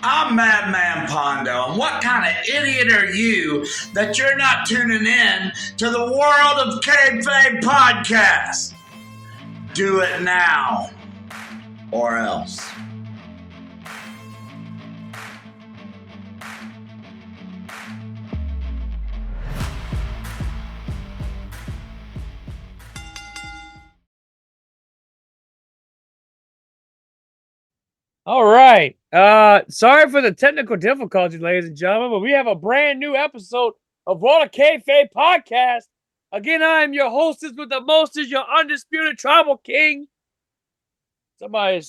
I'm Madman Pondo, and what kind of idiot are you that you're not tuning in to the World of Kayfabe podcast? Do it now, or else. All right. Sorry for the technical difficulties, ladies and gentlemen, but we have a brand new episode of World of Kayfabe podcast. Again, I am your hostess with the mostest, your undisputed tribal king. Somebody.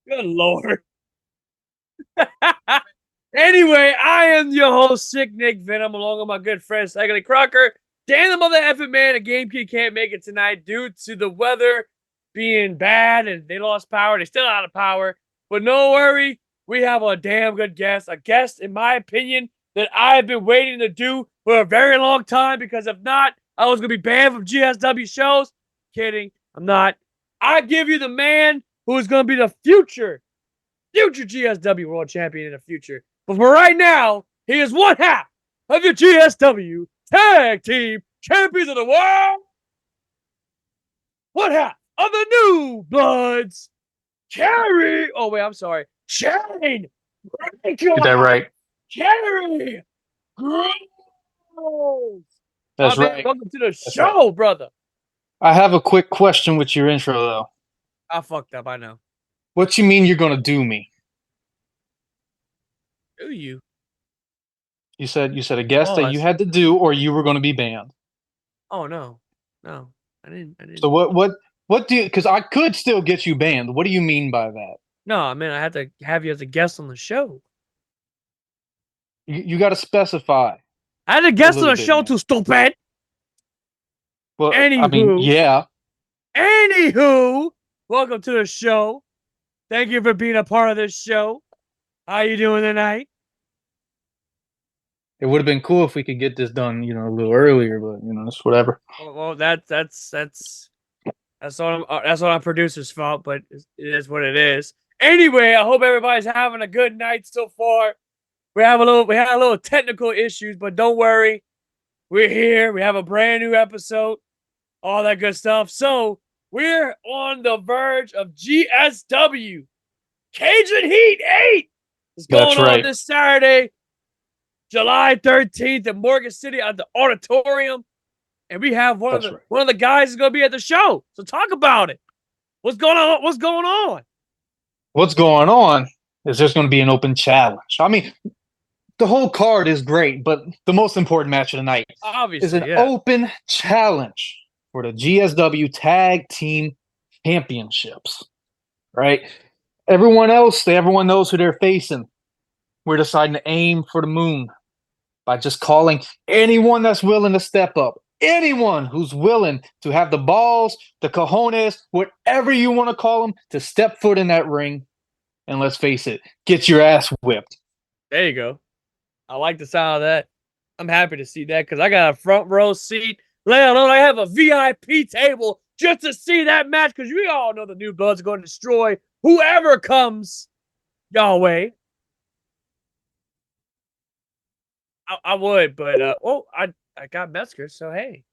Good Lord. Anyway, I am your host, Sick Nick Venom, along with my good friend, Secondly Crocker. Dan the mother effing man, a game kid can't make it tonight due to the weather being bad and they lost power. They're still out of power. But no worry, we have a damn good guest. A guest, in my opinion, that I've been waiting to do for a very long time because if not, I was going to be banned from GSW shows. Kidding. I'm not. I give you the man who is going to be the future GSW world champion in the future. But for right now, he is one half of the GSW Tag Team Champions of the World. One half of the New Bloods, Kerry. Oh, wait, I'm sorry. Chainbreaker. Get that right. Kerry. Gros. That's right. Welcome to the show, brother. I have a quick question with your intro, though. I fucked up, I know. What you mean you're gonna do me? Do you? You said a guest that you had to do, or you were gonna be banned. Oh no, I didn't. So what do you? Because I could still get you banned. What do you mean by that? No, I mean I had to have you as a guest on the show. You got to specify. I had a guest on the show too, stupid. Well, Anywho, I mean, yeah. Anywho, welcome to the show. Thank you for being a part of this show. How you doing tonight? It would have been cool if we could get this done, a little earlier, but it's whatever. Well, that's all our producer's fault, but it is what it is. Anyway, I hope everybody's having a good night so far. We had a little technical issues, but don't worry. We're here. We have a brand new episode. All that good stuff. So we're on the verge of GSW. Cajun Heat 8 is going on this Saturday, July 13th in Morgan City at the Auditorium. And we have one of the guys is going to be at the show. So talk about it. What's going on? What's going on? What's going on is there's going to be an open challenge. I mean, the whole card is great, but the most important match of the night is an open challenge for the GSW Tag Team Championships, right? Everyone knows who they're facing. We're deciding to aim for the moon by just calling anyone that's willing to step up. Anyone who's willing to have the balls, the cojones, whatever you want to call them, to step foot in that ring. And let's face it, get your ass whipped. There you go. I like the sound of that. I'm happy to see that because I got a front row seat. Let alone I have a VIP table just to see that match because we all know the New Bloods are going to destroy whoever comes y'all way. I would, but I got Metzger, so hey.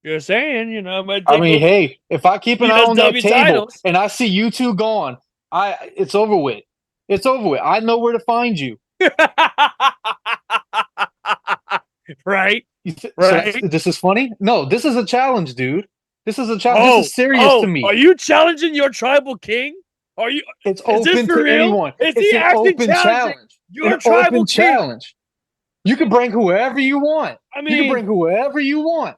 You're saying, hey, if I keep an eye on that table and I see you two gone, it's over with. It's over with. I know where to find you. Right? Right. So this is funny? No, this is a challenge, dude. This is a challenge. This is serious to me. Are you challenging your tribal king? Are you? It's open to anyone. It's an open challenge. Your tribal challenge. You can bring whoever you want. I mean, you can bring whoever you want.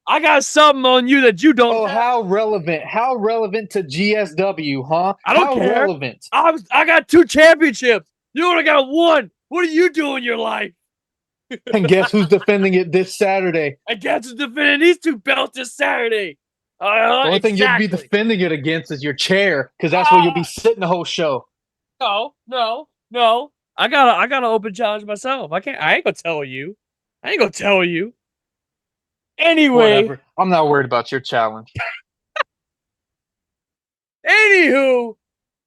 I got something on you that you don't. Oh, how relevant! How relevant to GSW, huh? I don't care. Relevant. I got 2 championships. You only got 1. What do you do in your life? And guess who's defending it this Saturday? And guess who's defending these 2 belts this Saturday? The only thing you'll be defending it against is your chair, because that's where you'll be sitting the whole show. No. I got an open challenge myself. I ain't gonna tell you. Anyway, whatever. I'm not worried about your challenge. Anywho,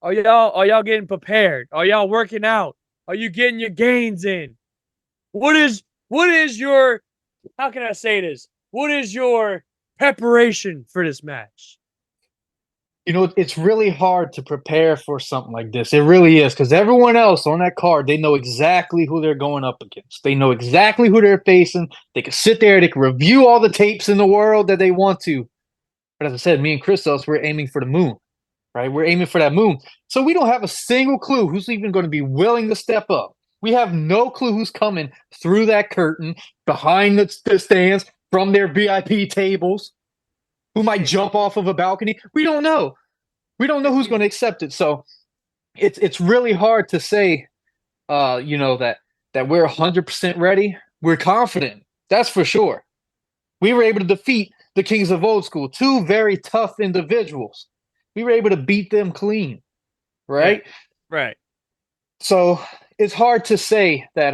are y'all getting prepared? Are y'all working out? Are you getting your gains in? What is your, how can I say this? What is your preparation for this match? You know, it's really hard to prepare for something like this. It really is, because everyone else on that card, they know exactly who they're going up against. They know exactly who they're facing. They can sit there, they can review all the tapes in the world that they want to. But as I said, me and Christos, we're aiming for the moon, right? We're aiming for that moon. So we don't have a single clue who's even going to be willing to step up. We have no clue who's coming through that curtain, behind the stands, from their VIP tables, who might jump off of a balcony. We don't know. We don't know who's going to accept it. So it's really hard to say, that we're 100% ready. We're confident. That's for sure. We were able to defeat the Kings of Old School, two very tough individuals. We were able to beat them clean, right? Yeah, right. So it's hard to say that,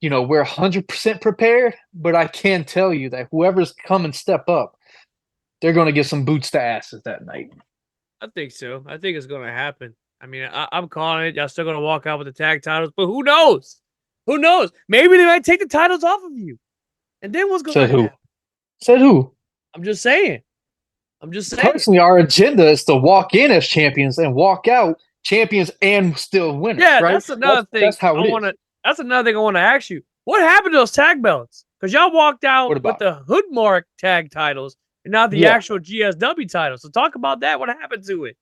we're 100% prepared, but I can tell you that whoever's come and step up, they're going to get some boots to asses that night. I think so. I think it's going to happen. I mean, I'm calling it. Y'all still going to walk out with the tag titles, but who knows? Who knows? Maybe they might take the titles off of you. And then what's going to happen? Said who? I'm just saying. Personally, our agenda is to walk in as champions and walk out champions and still winners. Yeah, right? That's another thing. That's how it is. That's another thing I want to ask you. What happened to those tag belts? Because y'all walked out with the Hoodmark tag titles and not the actual GSW titles. So talk about that. What happened to it?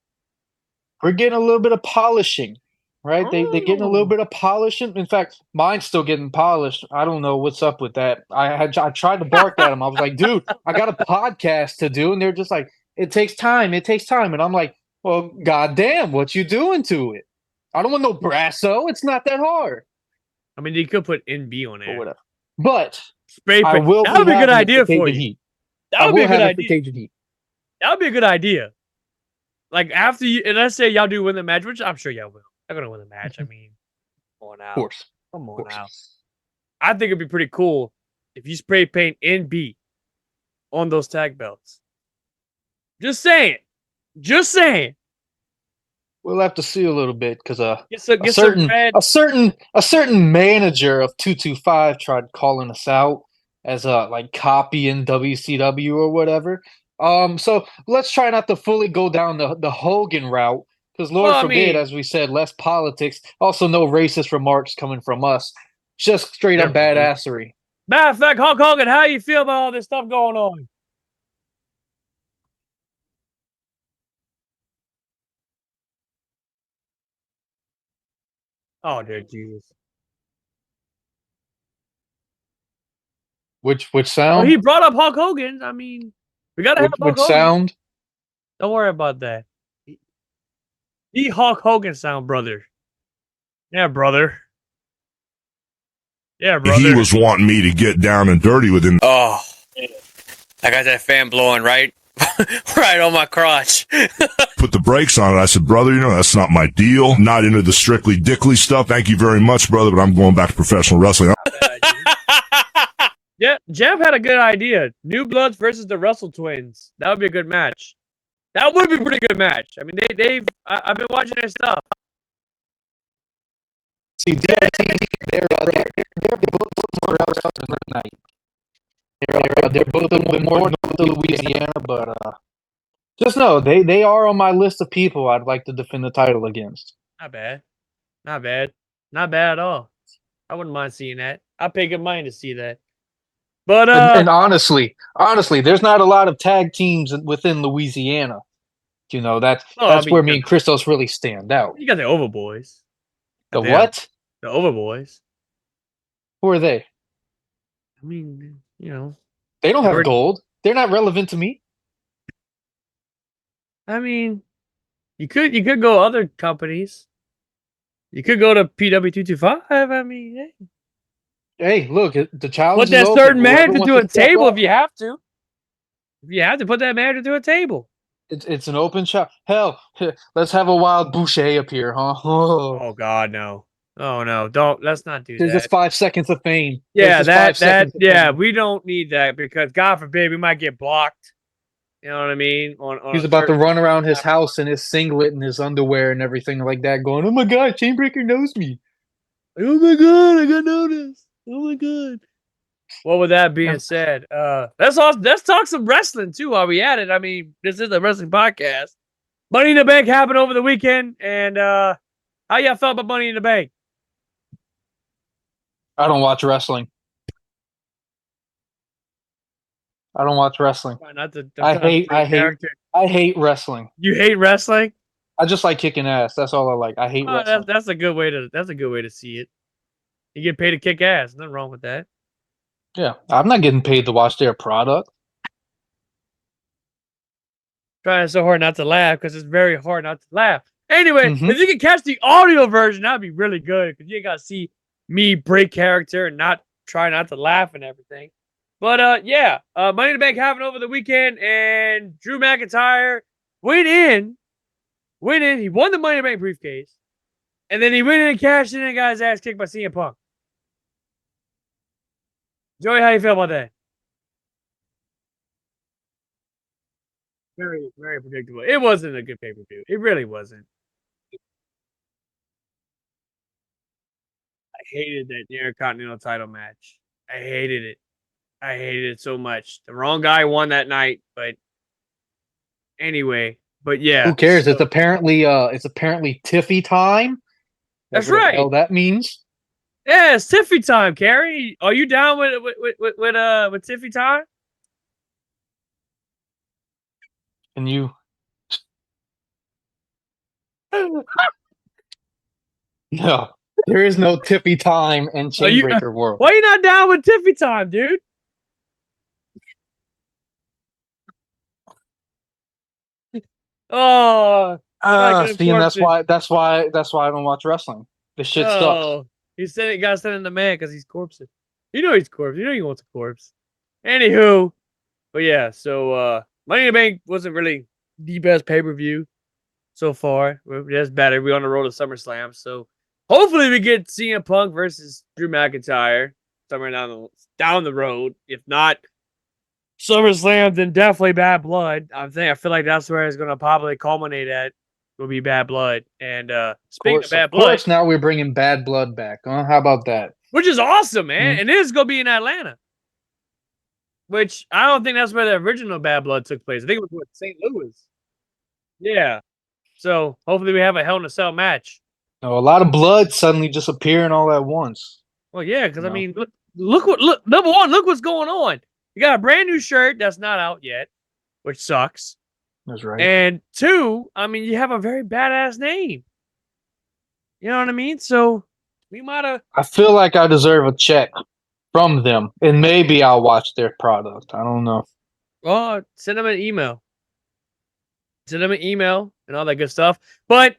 We're getting a little bit of polishing, right? They're getting a little bit of polishing. In fact, mine's still getting polished. I don't know what's up with that. I tried to bark at them. I was like, dude, I got a podcast to do. And they're just like, it takes time. It takes time. And I'm like, well, goddamn, what you doing to it? I don't want no brasso. It's not that hard. I mean, you could put NB on there. Or whatever. But spray paint. I will that would be a good idea for you. Heat. That would be a good idea. Cajun Heat. That would be a good idea. Like after you, and let's say y'all do win the match, which I'm sure y'all will. They're gonna win the match. I mean, come on out. Come on out. I think it'd be pretty cool if you spray paint NB on those tag belts. Just saying. Just saying. We'll have to see a little bit because a certain manager of 225 tried calling us out as like copying WCW or whatever. So let's try not to fully go down the Hogan route because Lord forbid, as we said, less politics. Also, no racist remarks coming from us. Just straight up badassery. Matter of fact, Hulk Hogan, how you feel about all this stuff going on? Oh, dear Jesus. Which sound? Well, he brought up Hulk Hogan. I mean, we got to have Hulk Hogan. Sound? Don't worry about that. The Hulk Hogan sound, brother. Yeah, brother. Yeah, brother. He was wanting me to get down and dirty with him. Oh, I got that fan blowing right on my crotch. Put the brakes on it. I said, brother, that's not my deal. Not into the strictly dickly stuff. Thank you very much, brother, but I'm going back to professional wrestling. Yeah, Jeff had a good idea. New Bloods versus the Russell Twins. That would be a good match. That would be a pretty good match. I mean, I've been watching their stuff. See, they're both a little bit more north of Louisiana, but just know they are on my list of people I'd like to defend the title against. Not bad. Not bad. Not bad at all. I wouldn't mind seeing that. I'd pay good money to see that. But and honestly, there's not a lot of tag teams within Louisiana. That's where me and Christos really stand out. You got the Overboys. The what? The Overboys. Who are they? I mean, they don't have gold. They're not relevant to me. I mean, you could go other companies. You could go to PW225. I mean, hey, look, the challenge. Put that certain manager to a table if you have to. If you have to put that manager to a table. It's an open shot. Hell, let's have a wild Boucher up here, huh? Oh God, no. Oh no, let's not do that. There's just 5 seconds of fame. Yeah, we don't need that because God forbid we might get blocked You know what I mean? He's about to run around his house in his singlet and his underwear and everything like that, going, "Oh my god, Chainbreaker knows me. Oh my god, I got noticed. Oh my god." Well, with that being said, let's talk some wrestling too while we at it. I mean, this is a wrestling podcast. Money in the Bank happened over the weekend, and how y'all felt about Money in the Bank? I don't watch wrestling. I don't watch wrestling. I hate wrestling. You hate wrestling? I just like kicking ass. That's all I like. I hate wrestling. That's a good way to see it. You get paid to kick ass. Nothing wrong with that. Yeah, I'm not getting paid to watch their product. Trying so hard not to laugh because it's very hard not to laugh. Anyway, if you can catch the audio version, that'd be really good because you ain't got to see me break character and try not to laugh and everything. But Money in the Bank happened over the weekend, and Drew McIntyre went in. He won the Money in the Bank briefcase, and then he went in and cashed in and got his ass kicked by CM Punk. Joey, how you feel about that? Very, very predictable. It wasn't a good pay-per-view. It really wasn't. I hated that Intercontinental title match. I hated it. I hated it so much. The wrong guy won that night, but anyway. But yeah. Who cares? So, it's apparently Tiffy time. That's right. The hell that means. Yeah, it's Tiffy time, Kerry. Are you down with Tiffy time? And you No. There is no Tiffy time in Chainbreaker world. Why are you not down with Tiffy time, dude? Oh, see, and that's why I don't watch wrestling. This shit sucks. He said it got sent in the man because he's corpsing. You know he's corpse. You know he wants a corpse. Anywho, but yeah, so Money in the Bank wasn't really the best pay-per-view so far. That's better. We're on the road to SummerSlam, so hopefully we get CM Punk versus Drew McIntyre somewhere down the road. If not SummerSlam, then definitely Bad Blood. I feel like that's where it's going to probably culminate at. Will be Bad Blood. And speaking of Bad Blood, of course, now we're bringing Bad Blood back. How about that? Which is awesome, man. And it is going to be in Atlanta. Which I don't think that's where the original Bad Blood took place. I think it was with St. Louis. Yeah. So hopefully we have a Hell in a Cell match. No, a lot of blood suddenly just appearing all at once. Well, yeah, because I mean, look number one, look what's going on. You got a brand new shirt that's not out yet, which sucks. That's right. And two, I mean, you have a very badass name. You know what I mean? So we might have. I feel like I deserve a check from them, and maybe I'll watch their product. I don't know. Oh, send them an email. Send them an email and all that good stuff. But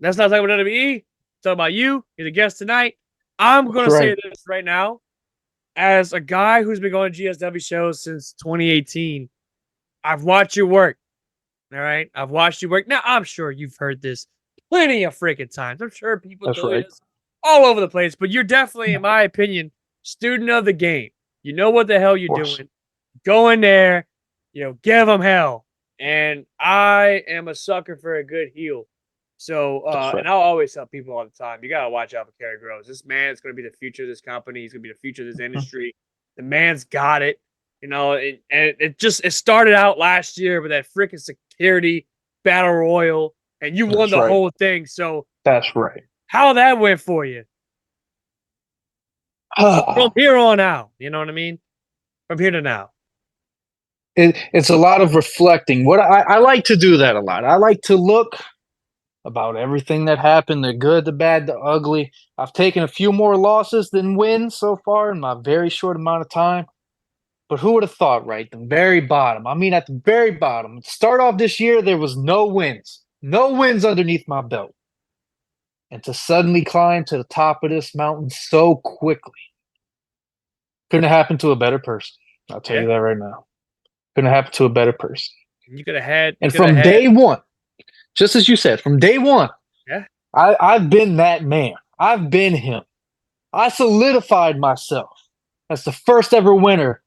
that's not talking about WWE. Talking about you. You're the guest tonight. I'm going to say this right now. As a guy who's been going to GSW shows since 2018, I've watched your work. All right? I've watched your work. Now, I'm sure you've heard this plenty of freaking times. I'm sure people do this all over the place. But you're definitely, in my opinion, student of the game. You know what the hell you're doing. Go in there. Give them hell. And I am a sucker for a good heel. So, and I'll always tell people all the time, you got to watch out for Kerry Gros. This man is going to be the future of this company. He's going to be the future of this industry. The man's got it. And it started out last year with that freaking security battle royal, and you won the whole thing. So that's right. How that went for you? From here on out, you know what I mean? From here to now. It's a lot of reflecting. What I like to do that a lot. I like to look about everything that happened, the good, the bad, the ugly. I've taken a few more losses than wins so far in my very short amount of time. But who would have thought, right? The very bottom. I mean, at the very bottom. Start off this year, there was no wins. No wins underneath my belt. And to suddenly climb to the top of this mountain so quickly. Couldn't have happened to a better person. I'll tell you that right now. Couldn't have happened to a better person. You could have had. And from day one, just as you said, from day one, I've been that man. I've been him. I solidified myself as the first ever winner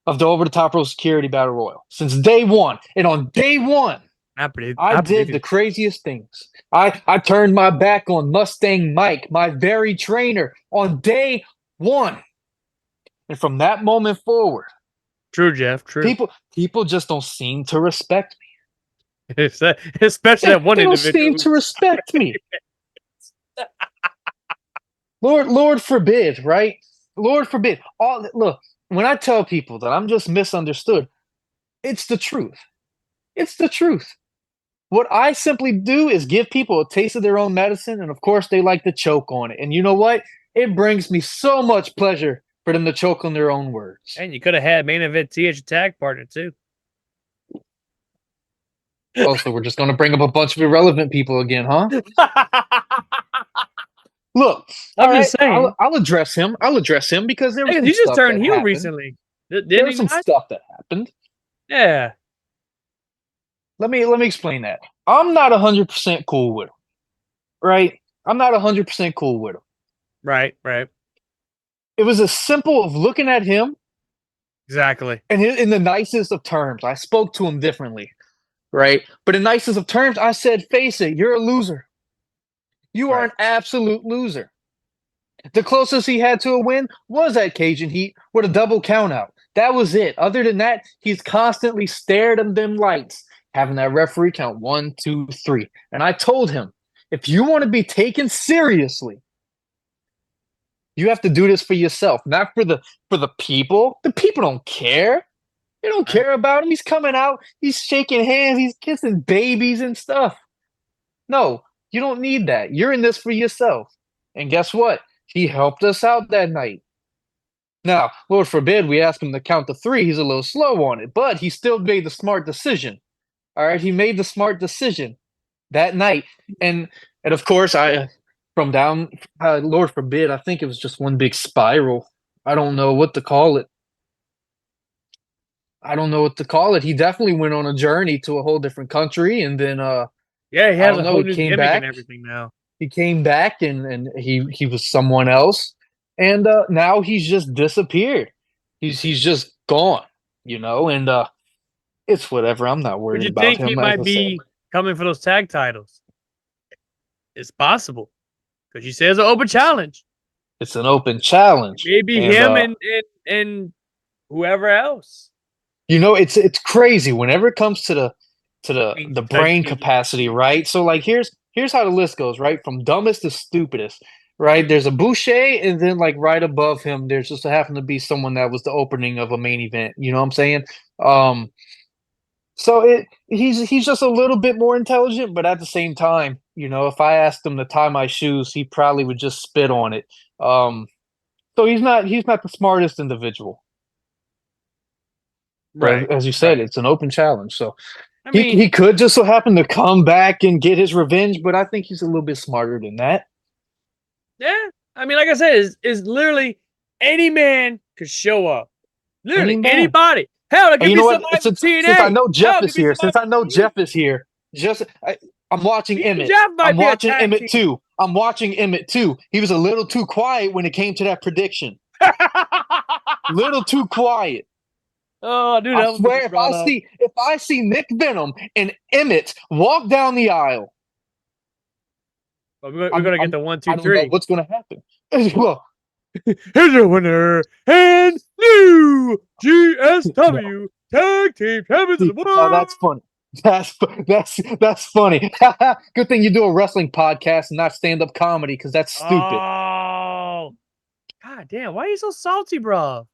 of the over-the-top rope security battle royal since day one. And on day one, I did the craziest things. I turned my back on Mustang Mike, my very trainer, on day one. And from that moment forward, true, Jeff, true. People just don't seem to respect me. Especially that one individual. They don't seem to respect me. Lord forbid, right? Lord forbid. Look, when I tell people that I'm just misunderstood, it's the truth. It's the truth. What I simply do is give people a taste of their own medicine, and of course, they like to choke on it. And you know what? It brings me so much pleasure for them to choke on their own words. And you could have had main event TH tag partner too. Oh, so we're just going to bring up a bunch of irrelevant people again, huh? Look, I'm just saying. I'll address him. I'll address him because there was he just turned heel recently. There was some stuff that happened. Yeah. Let me explain that. I'm not 100% cool with him, right? I'm not 100% cool with him. Right. It was as simple of looking at him. Exactly. And in the nicest of terms, I spoke to him differently, right? But in nicest of terms, I said, face it, you're a loser. You are an absolute loser. The closest he had to a win was at Cajun Heat with a double countout. That was it. Other than that, he's constantly stared at them lights, having that referee count 1, 2, 3. And I told him, if you want to be taken seriously, you have to do this for yourself, not for the people. The people don't care. They don't care about him. He's coming out, he's shaking hands, he's kissing babies and stuff. No, you don't need that. You're in this for yourself. And guess what? He helped us out that night. Now, Lord forbid we ask him to count to 3. He's a little slow on it, but he still made the smart decision. All right, he made the smart decision that night. And of course, Lord forbid, I think it was just one big spiral. I don't know what to call it. He definitely went on a journey to a whole different country, and then he has a whole new gimmick and everything now. He came back and he was someone else, and now he's just disappeared. He's just gone, and it's whatever. I'm not worried about him. Do you think he might be coming for those tag titles? It's possible, because you say it's an open challenge. It's an open challenge. Maybe him and whoever else. It's crazy whenever it comes to the brain capacity, right? So like here's how the list goes, right? From dumbest to stupidest, right? There's a Boucher, and then like right above him, there's just happened to be someone that was the opening of a main event. You know what I'm saying? So he's just a little bit more intelligent, but at the same time, if I asked him to tie my shoes, he probably would just spit on it. So he's not the smartest individual. Right. But as you said, it's an open challenge. So he could just so happen to come back and get his revenge, but I think he's a little bit smarter than that. Yeah. I mean, like I said, is literally any man could show up. Literally anybody. Hell, it could be somebody from TNA. Since I know Jeff is here, I'm watching Emmett. I'm watching Emmett too. I'm watching Emmett too. He was a little too quiet when it came to that prediction. Little too quiet. Oh, dude! I swear, if I see Nick Venom and Emmett walk down the aisle, we're gonna get the 1, 2, 3. What's gonna happen? Well, here's your winner and new GSW Tag Team Champions of the World. Oh, that's funny. That's funny. Good thing you do a wrestling podcast and not stand-up comedy, because that's stupid. Oh, god damn! Why are you so salty, bro?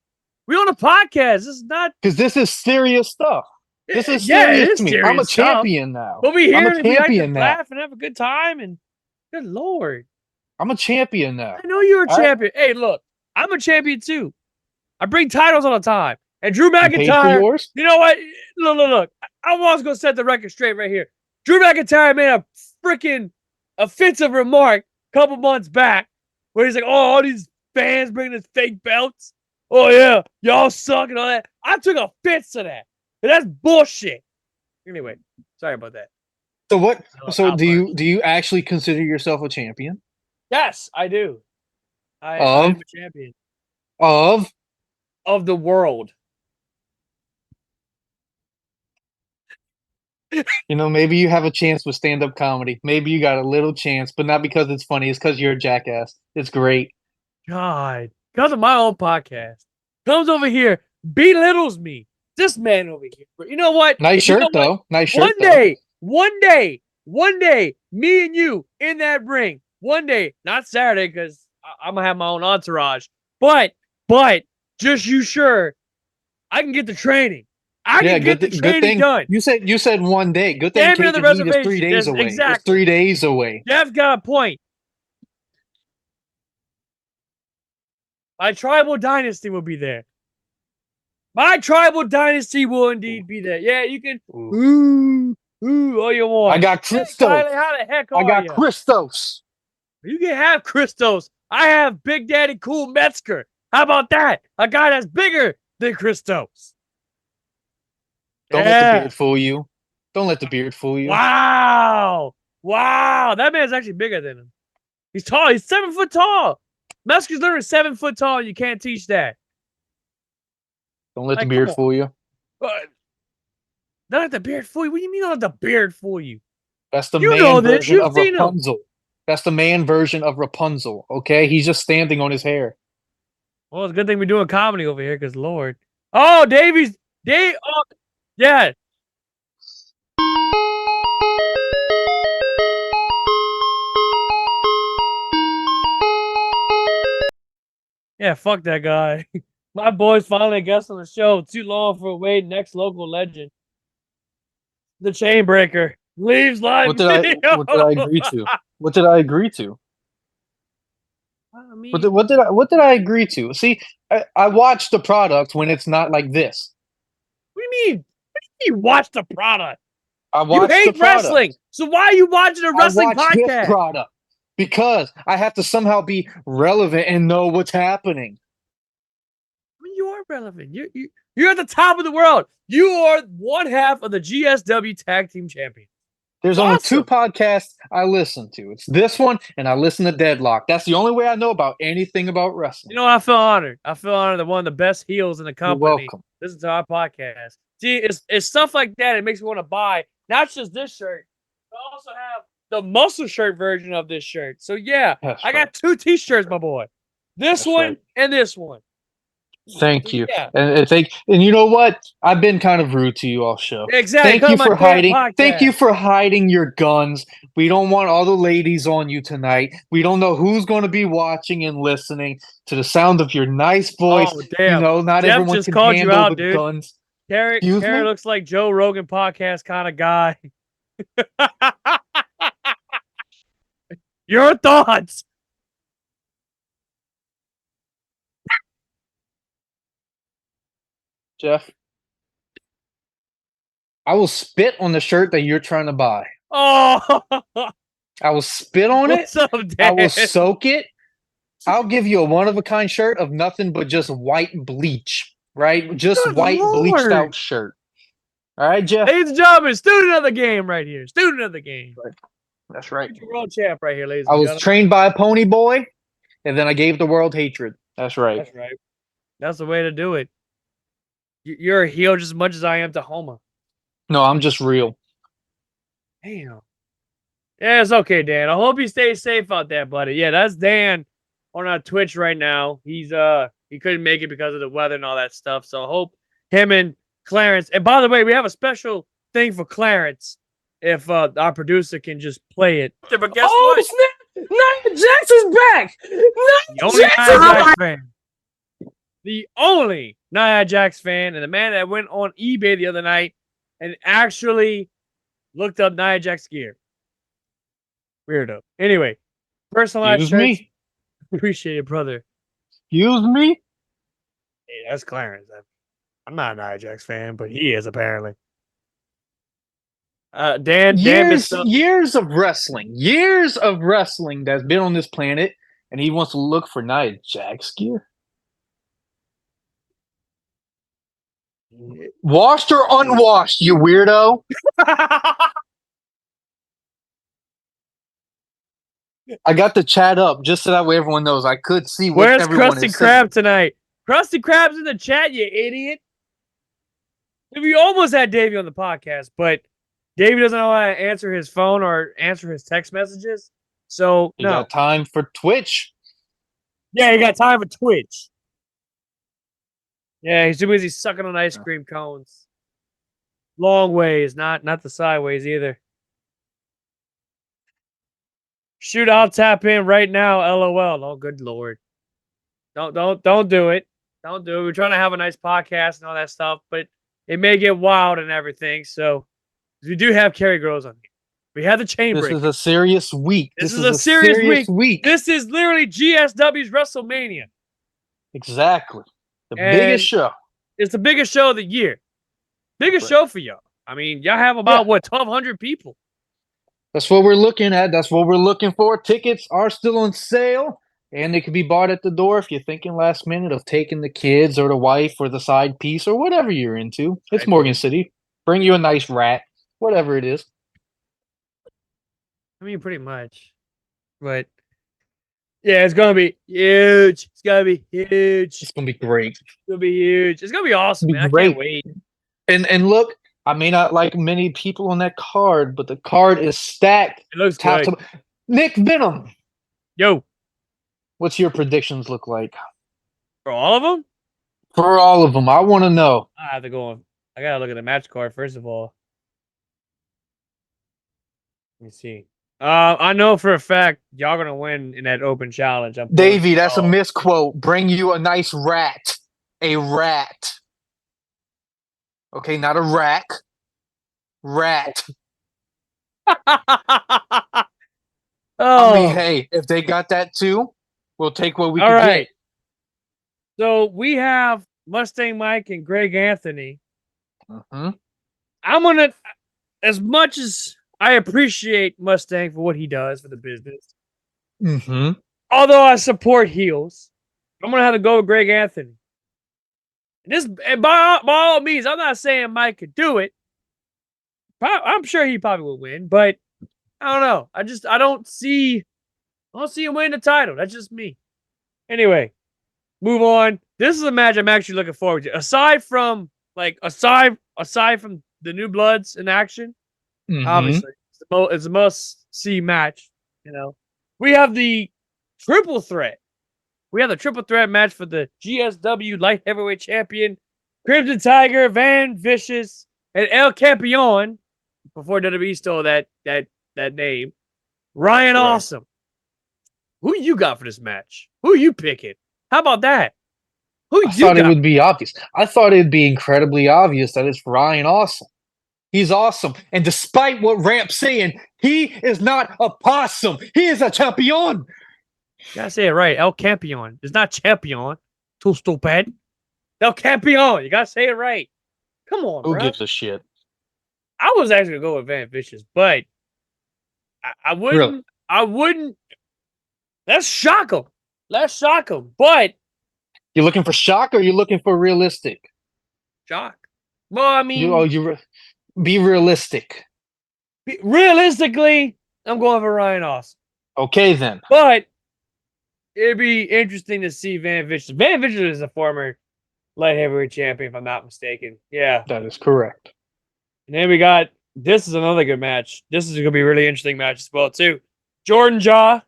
We on a podcast. This is not, because this is serious stuff. This is serious to me. I'm a champion now. We'll be here to laugh and have a good time. And good lord, I'm a champion now. I know you're a champion. Hey, look, I'm a champion too. I bring titles all the time. And Drew McIntyre, you know what? Look. I was gonna set the record straight right here. Drew McIntyre made a freaking offensive remark a couple months back where he's like, "Oh, all these fans bringing us fake belts. Oh yeah, y'all suck and all that." I took offense to that. And that's bullshit. Anyway, sorry about that. So what? So do you actually consider yourself a champion? Yes, I do. I am a champion of the world. You know, maybe you have a chance with stand-up comedy. Maybe you got a little chance, but not because it's funny. It's because you're a jackass. It's great. God, because of my own podcast, comes over here, belittles me. This man over here. But you know what? Nice shirt, though. Nice shirt, One day, me and you in that ring. One day, not Saturday, because I'm gonna have my own entourage. But just you sure I can get the training. I can get the training done. You said one day. Good thing Cajun Heat is 3 days away. Exactly. It's 3 days away. Jeff's got a point. My tribal dynasty will be there. My tribal dynasty will indeed be there. Yeah, you can. Ooh, all you want. I got Christos. Hey, Kylie, how the heck are you? I got Christos. You can have Christos. I have Big Daddy Cool Metzger. How about that? A guy that's bigger than Christos. Don't let the beard fool you. Don't let the beard fool you. Wow. That man's actually bigger than him. He's tall. He's 7 foot tall. Metzger's literally 7 foot tall. You can't teach that. Don't let the beard fool you. Don't let the beard fool you. What do you mean don't let the beard fool you? That's the man version of Rapunzel. That's the man version of Rapunzel, okay? He's just standing on his hair. Well, it's a good thing we're doing comedy over here, because Lord. Oh, Davey's. Oh, yeah. Yeah, fuck that guy. My boy's finally a guest on the show. Too long for a wait. Next local legend. The Chainbreaker. Leaves live what did I agree to? What did I agree to? I mean, what did I agree to? See, I watch the product when it's not like this. What do you mean? You watch the product? I watch you hate wrestling, so why are you watching a wrestling podcast? This product because I have to somehow be relevant and know what's happening. I mean, you are relevant. You're at the top of the world. You are one half of the GSW Tag Team Champions. There's only 2 podcasts I listen to. It's this one, and I listen to Deadlock. That's the only way I know about anything about wrestling. You know, I feel honored. I feel honored that one of the best heels in the company. You're welcome. Listen to our podcast. See, it's stuff like that. It makes me want to buy not just this shirt, but also have the muscle shirt version of this shirt. So yeah, I got 2 T-shirts, my boy. This one and this one. Thank you. Yeah. And you know what? I've been kind of rude to you all show. Exactly. Thank you for hiding. Thank you for hiding your guns. We don't want all the ladies on you tonight. We don't know who's going to be watching and listening to the sound of your nice voice. Oh, damn. You know, not Jeff everyone just can called handle you out, the dude. guns. Kerry looks like Joe Rogan podcast kind of guy. Your thoughts? Jeff, I will spit on the shirt that you're trying to buy. Oh, I will spit on it. What's up, Dan? I will soak it. I'll give you a one-of-a-kind shirt of nothing but just white bleach, right? Just Good white Lord. bleached out shirt. All right, Jeff? Ladies and gentlemen, student of the game right here. Student of the game. That's right. World champ right here, ladies I and was gentlemen. trained by a pony boy, and then I gave the world hatred. That's right. That's right. That's the way to do it. You're a heel just as much as I am to Homa. No, I'm just real. Damn. Yeah, it's okay, Dan. I hope you stay safe out there, buddy. Yeah, that's Dan on our Twitch right now. He couldn't make it because of the weather and all that stuff. So I hope him and Clarence. And by the way, we have a special thing for Clarence if our producer can just play it. But guess what? Snap! Nia Jax is back! Nia Jax fan. The only Nia Jax fan, and the man that went on eBay the other night and actually looked up Nia Jax gear. Weirdo. Anyway, personalized shirts. Me. Appreciate it, brother. Excuse me? Hey, that's Clarence. I'm not a Nia Jax fan, but he is apparently. Dan, years of wrestling that's been on this planet, and he wants to look for Nia Jax gear. Washed or unwashed, you weirdo? I got the chat up just so that way everyone knows. I could see what Where's everyone Krusty is Krab saying. tonight? Krusty Krab's in the chat, you idiot. We almost had Davey on the podcast, but Davey doesn't know how to answer his phone or answer his text messages. So, You got time for Twitch? Yeah, you got time for Twitch. Yeah, he's too busy sucking on ice cream cones. Long ways, not the sideways either. Shoot, I'll tap in right now. LOL. Oh, good lord. Don't do it. Don't do it. We're trying to have a nice podcast and all that stuff, but it may get wild and everything. So we do have Kerry Gros on here. We have the Chainbreaker. This is a serious week. This is a serious week. This is literally GSW's WrestleMania. Exactly. The biggest show. It's the biggest show of the year. Biggest show for y'all. I mean, y'all have about, 1,200 people. That's what we're looking at. That's what we're looking for. Tickets are still on sale, and they can be bought at the door if you're thinking last minute of taking the kids or the wife or the side piece or whatever you're into. It's Morgan City. Bring you a nice rat, whatever it is. I mean, pretty much. But, yeah, it's going to be huge. It's going to be huge. It's going to be great. It's going to be huge. It's going to be awesome, man. I can't wait. And look, I may not like many people on that card, but the card is stacked. It looks good. Nick Venom. Yo. What's your predictions look like? For all of them? For all of them. I want to know. I have to go on. I got to look at the match card, first of all. Let me see. I know for a fact y'all going to win in that open challenge. Davey, that's a misquote. Bring you a nice rat. A rat. Okay, not a rack. Rat. I mean, hey, if they got that too, we'll take what we can get. So we have Mustang Mike and Greg Anthony. Mm-hmm. I'm going to, as much as I appreciate Mustang for what he does for the business, although I support heels, I'm going to have to go with Greg Anthony. And by all means, I'm not saying Mike could do it. I'm sure he probably would win, but I don't know. I don't see him win the title. That's just me. Anyway, move on. This is a match I'm actually looking forward to. Aside from the New Bloods in action, obviously it's a must-see match. You know, we have the triple threat. We have the triple threat match for the GSW Light Heavyweight Champion, Crimson Tiger, Van Vicious, and El Campeon, before WWE stole that name, Ryan Awesome. Who you got for this match? Who you picking? How about that? I thought it would be obvious. I thought it'd be incredibly obvious that it's Ryan Awesome. He's awesome. And despite what Ramp's saying, he is not a possum. He is a champion. You gotta say it right. El Campeon. It's not champion. Too stupid. El Campeon. You gotta say it right. Come on, Who gives a shit? I was actually gonna go with Van Vicious, but I wouldn't. Really? I wouldn't. Let's shock him. But you're looking for shock, or you're looking for realistic? Shock. Well, I mean, be realistic. Realistically, I'm going for Ryan Awesome. Okay, then. But it'd be interesting to see Van Vicious. Van Vicious is a former light heavyweight champion, if I'm not mistaken. Yeah. That is correct. And then we got, this is another good match. This is going to be a really interesting match as well, too. Jordan Jaw,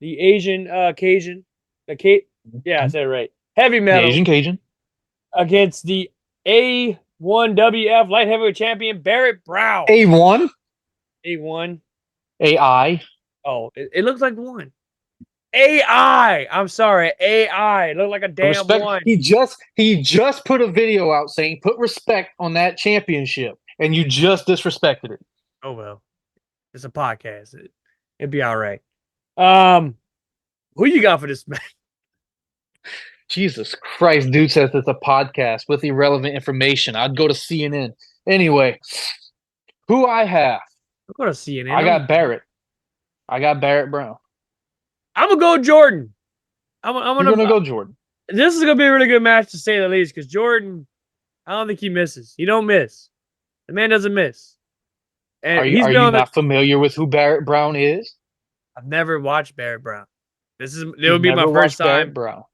the Asian Cajun. Yeah, I said it right. Heavy metal. The Asian Cajun. Against the A1WF light heavyweight champion, Barrett Brown. A1? A1. AI. Oh, it looks like one. AI. I'm sorry, AI. It looked like a damn one. He just put a video out saying put respect on that championship, and you just disrespected it. Oh well, it's a podcast. It'd be all right. Who you got for this match? Jesus Christ, dude says it's a podcast with irrelevant information. I'd go to CNN. Anyway, who I have? I'm going to CNN. I got Barrett. I got Barrett Brown. I'm going to go Jordan. I'm going to go Jordan. This is going to be a really good match, to say the least, because Jordan, I don't think he misses. He don't miss. The man doesn't miss. And are you not familiar with who Barrett Brown is? I've never watched Barrett Brown. It would be my first time. Brown.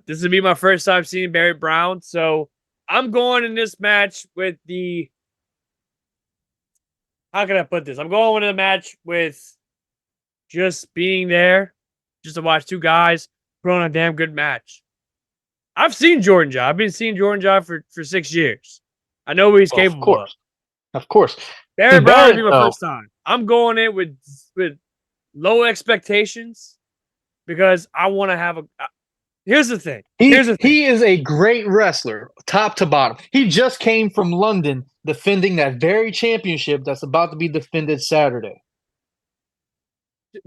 This would be my first time seeing Barrett Brown. So I'm going in this match with the how can I put this? I'm going into the match with just being there, just to watch two guys put on a damn good match. I've seen Jordan Job. I've been seeing Jordan Job for 6 years. I know what he's capable of. Of course. Barrett Brown would be my first time. I'm going in with low expectations because I want to have a. Here's the thing. He is a great wrestler, top to bottom. He just came from London defending that very championship that's about to be defended Saturday.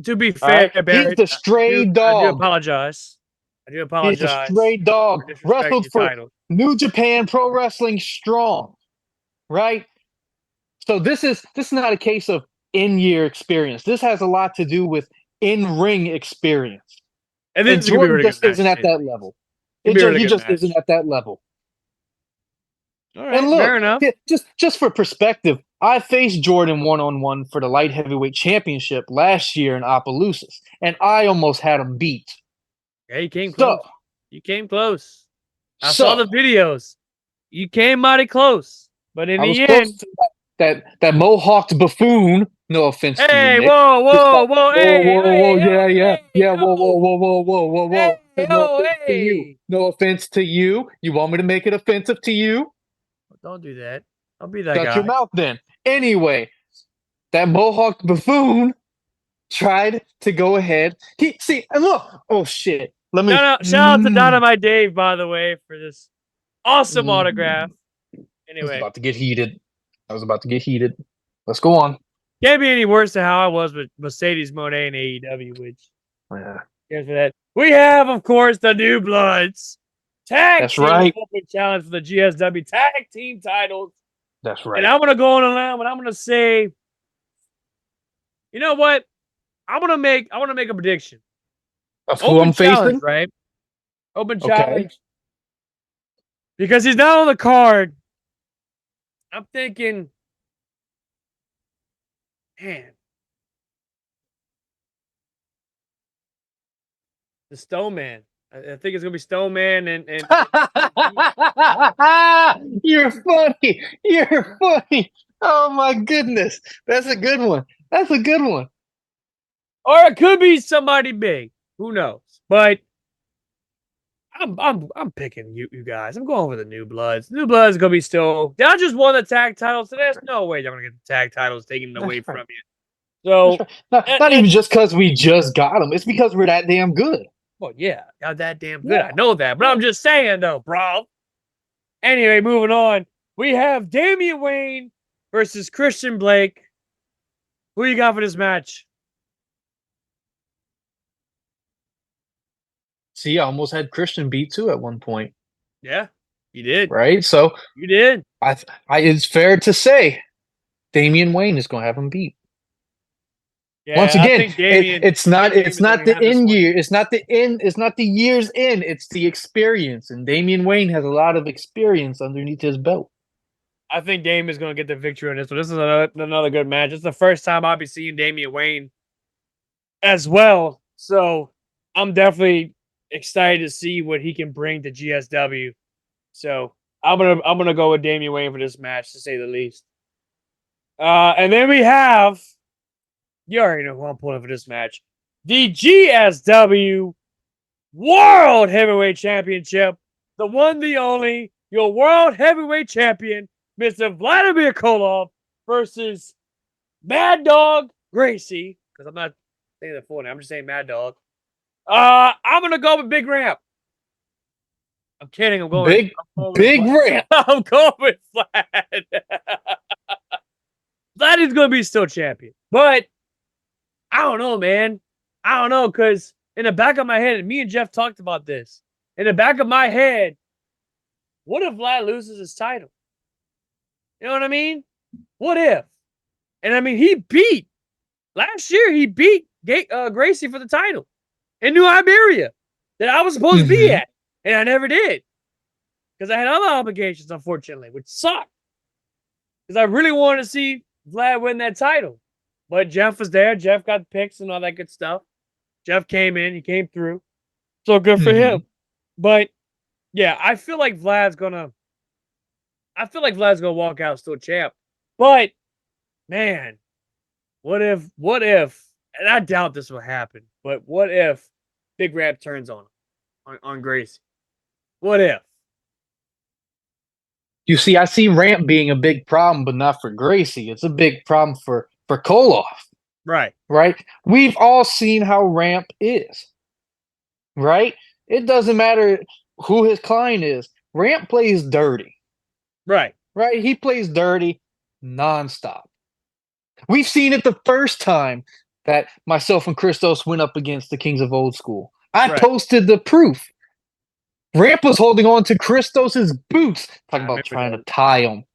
To be fair, right? Barrett, he's the stray dog. I do apologize. He's a stray dog. Wrestled for New Japan Pro Wrestling Strong, right? So this is not a case of in-year experience. This has a lot to do with in-ring experience. And Jordan just isn't at that level. He just isn't at that level. All right, and look, fair enough. Just for perspective, I faced Jordan one-on-one for the light heavyweight championship last year in Opelousas, and I almost had him beat. Yeah, you came close. You came close. I saw the videos. You came mighty close. But in the end, that mohawked buffoon. No offense to you, Nick. Hey, whoa, whoa, hey. No offense to you. You want me to make it offensive to you? Don't do that. I'll be that guy. Shut your mouth then. Anyway, that mohawked buffoon tried to go ahead. And look. Oh shit. Shout out to Dynamite Dave, by the way, for this awesome autograph. Anyway, I was about to get heated. Let's go on. Can't be any worse than how I was with Mercedes Moné and AEW, which here's for that. We have, of course, the New Bloods. Tag team open challenge for the GSW tag team titles. That's right. And I'm gonna go on a line, but I'm gonna say, you know what? I want to make a prediction. Of who I'm facing? Right? Open challenge. Because he's not on the card. I'm thinking, man, the Stone Man. I think it's gonna be Stone Man and You're funny. You're funny. Oh my goodness. That's a good one. Or it could be somebody big. Who knows? But I'm picking you guys. I'm going with the New Bloods. New Bloods gonna be still. They just won the tag titles, so there's no way they're gonna get the tag titles taken away from you. So not even just because we just got them. It's because we're that damn good. Well, yeah, y'all that damn good. I know that, but I'm just saying though, bro. Anyway, moving on. We have Damian Wayne versus Christian Blake. Who you got for this match? See, I almost had Christian beat too at one point. Yeah, you did. Right? So you did. It's fair to say Damian Wayne is going to have him beat. Yeah, once again, it's not the end year. It's not the year's end. It's the experience. And Damian Wayne has a lot of experience underneath his belt. I think Damian is going to get the victory on this one. This is another good match. It's the first time I'll be seeing Damian Wayne as well. So I'm definitely excited to see what he can bring to GSW. So I'm gonna go with Damian Wayne for this match, to say the least. And then we have, you already know who I'm pulling for this match, the GSW World Heavyweight Championship, the one, the only, your World Heavyweight Champion, Mr. Vladimir Koloff versus Mad Dog Gracie, because I'm not saying the full name, I'm just saying Mad Dog. I'm gonna go with Big Ramp. I'm kidding. I'm going Big Ramp. I'm going with Vlad. Vlad is gonna be still champion, but I don't know, man. I don't know, because in the back of my head, and me and Jeff talked about this. In the back of my head, what if Vlad loses his title? You know what I mean? What if? And I mean, last year he beat Gracie for the title in New Iberia that I was supposed to be at, and I never did because I had other obligations, unfortunately, which sucked because I really wanted to see Vlad win that title. But Jeff was there. Jeff got the picks and all that good stuff. Jeff came in. He came through. So good for him. But, yeah, I feel like Vlad's going to walk out still champ. But man, what if, and I doubt this will happen, but what if Big Rap turns on Gracie? What if? You see, I see Ramp being a big problem, but not for Gracie. It's a big problem for Koloff. Right. Right? We've all seen how Ramp is. Right? It doesn't matter who his client is. Ramp plays dirty. Right. Right? He plays dirty nonstop. We've seen it the first time that myself and Christos went up against the Kings of Old School. I posted the proof. Ramp was holding on to Christos's boots. Talking about trying to tie him.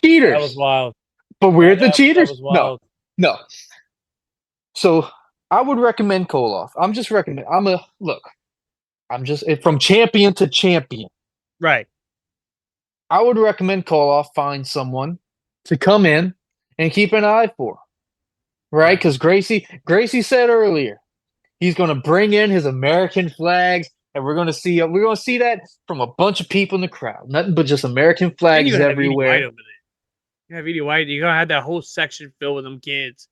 Cheaters. That was wild. But we're the cheaters? That was wild. No. So I would recommend Koloff. I'm just from champion to champion. Right. I would recommend Koloff find someone to come in and keep an eye for. Right? Because Gracie said earlier, he's going to bring in his American flags, and we're going to see that from a bunch of people in the crowd. Nothing but just American flags everywhere. You have Edie White. You're going to have that whole section filled with them kids.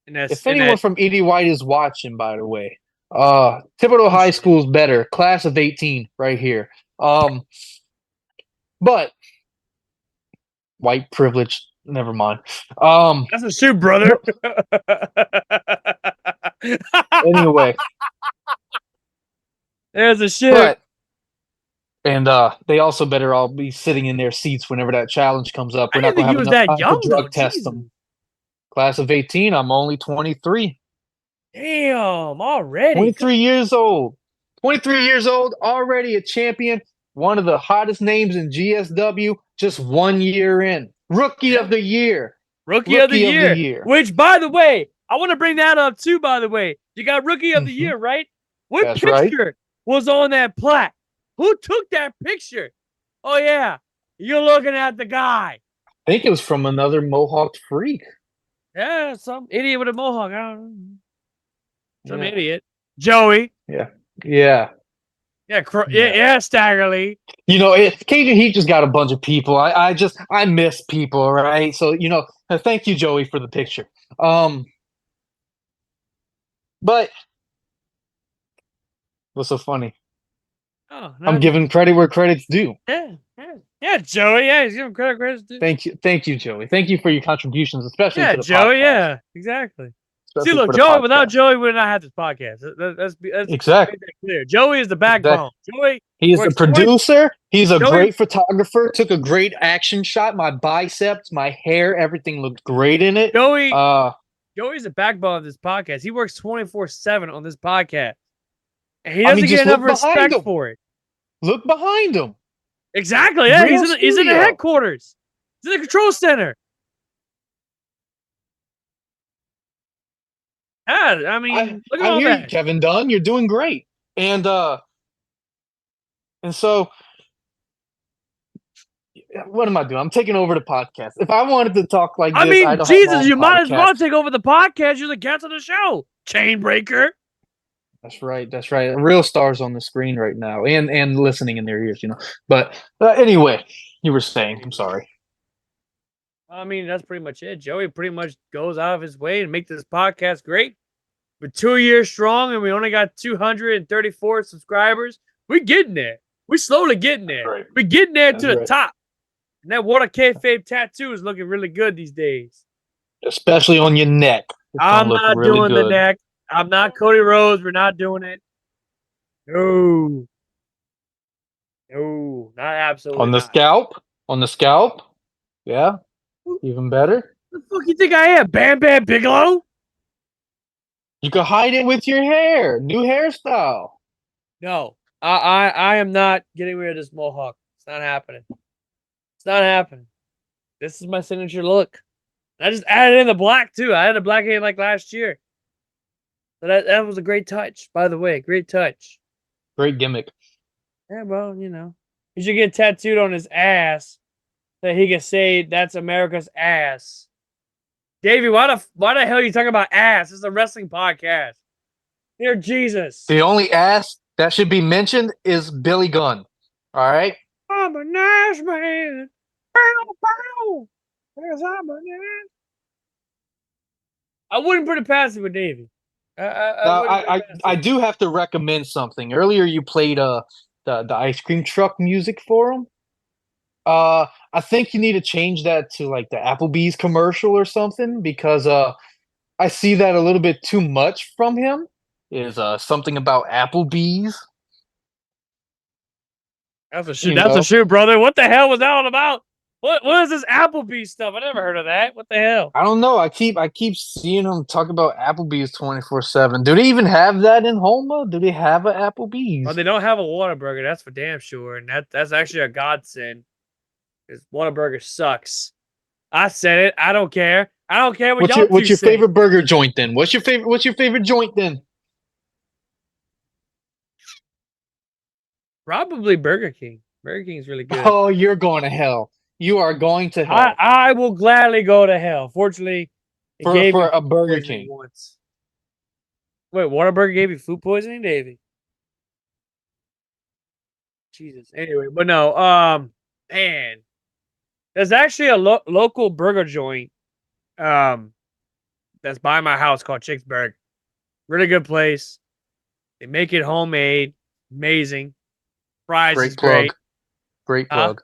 If anyone from Edie White is watching, by the way, Thibodeau High School is better. Class of 18 right here. But white privilege, never mind. That's a shoot, brother. Anyway. There's a shoot. And they also better all be sitting in their seats whenever that challenge comes up. We're not going to have enough time to drug test them. Class of 18, I'm only 23. Damn, already. 23 years old. 23 years old, already a champion. One of the hottest names in GSW, just 1 year in. Rookie of the year. Rookie of the year. Which, by the way, I want to bring that up too, by the way. You got Rookie of the Year, right? What picture was on that plaque? Who took that picture? Oh, yeah. You're looking at the guy. I think it was from another Mohawk freak. Yeah, some idiot with a mohawk. I don't know. Some idiot. Joey. Yeah. Yeah, Staggerly. You know, Cajun Heat just got a bunch of people. I miss people, right? So, thank you, Joey, for the picture. But what's so funny? Oh, I'm giving credit where credit's due. Yeah, Joey. Yeah, he's giving credit's due. Thank you, Joey. Thank you for your contributions, especially to the Joey. podcast. Yeah, exactly. Especially see, look, Joey. Without Joey, we would not have this podcast. That's exactly clear. Joey is the backbone. Joey. He is a producer. He's a great photographer. Took a great action shot. My biceps, my hair, everything looked great in it. Joey's the backbone of this podcast. He works 24/7 on this podcast. And he doesn't get enough respect for it. Look behind him. Exactly. Yeah, he's in the headquarters. He's in the control center. Yeah, I mean, look at all that. You, Kevin Dunn. You're doing great. And so what am I doing? I'm taking over the podcast. If I wanted to talk like this, Jesus, you might as well take over the podcast. You're the guest of the show. Chainbreaker. That's right. Real stars on the screen right now and listening in their ears, But anyway, you were saying, I'm sorry. I mean, that's pretty much it. Joey pretty much goes out of his way to make this podcast great. We're 2 years strong, and we only got 234 subscribers. We're getting there. We're slowly getting there. Right. We're getting there to the top. And that What a Kayfabe tattoo is looking really good these days. Especially on your neck. I'm not doing the neck. I'm not Cody Rhodes. We're not doing it. No, not absolutely. On the scalp? On the scalp? Yeah. Even better. What the fuck you think I am? Bam Bam Bigelow? You could hide it with your hair. New hairstyle. No. I am not getting rid of this mohawk. It's not happening. It's not happening. This is my signature look. I just added in the black too. I had a black hair like last year. So that was a great touch, by the way. Great touch. Great gimmick. Yeah, well, he should get tattooed on his ass so he can say that's America's ass. Davey, why the hell are you talking about ass? This is a wrestling podcast. Dear Jesus. The only ass that should be mentioned is Billy Gunn. All right? I'm a nice man. Bow, bow. I wouldn't put it past it with Davey. I do have to recommend something. Earlier, you played the ice cream truck music for him. I think you need to change that to like the Applebee's commercial or something because I see that a little bit too much from him. Is something about Applebee's? That's a shoot. That's a shoot, brother. What the hell was that all about? What is this Applebee's stuff? I never heard of that. What the hell? I don't know. I keep seeing them talk about Applebee's 24/7. Do they even have that in Homa? Do they have an Applebee's? Oh, they don't have a Whataburger. That's for damn sure, and that's actually a godsend. Because Whataburger sucks. I said it. I don't care. I don't care what y'all What's your favorite burger joint then? What's your favorite joint then? Probably Burger King. Burger King is really good. Oh, you're going to hell. You are going to hell. I will gladly go to hell. Fortunately, for a Burger King once. Wait, Whataburger gave you food poisoning, Davey? Jesus. Anyway, but no. Man, there's actually a local burger joint. That's by my house called Chicksburg. Really good place. They make it homemade. Amazing. Fries great is plug. Great plug.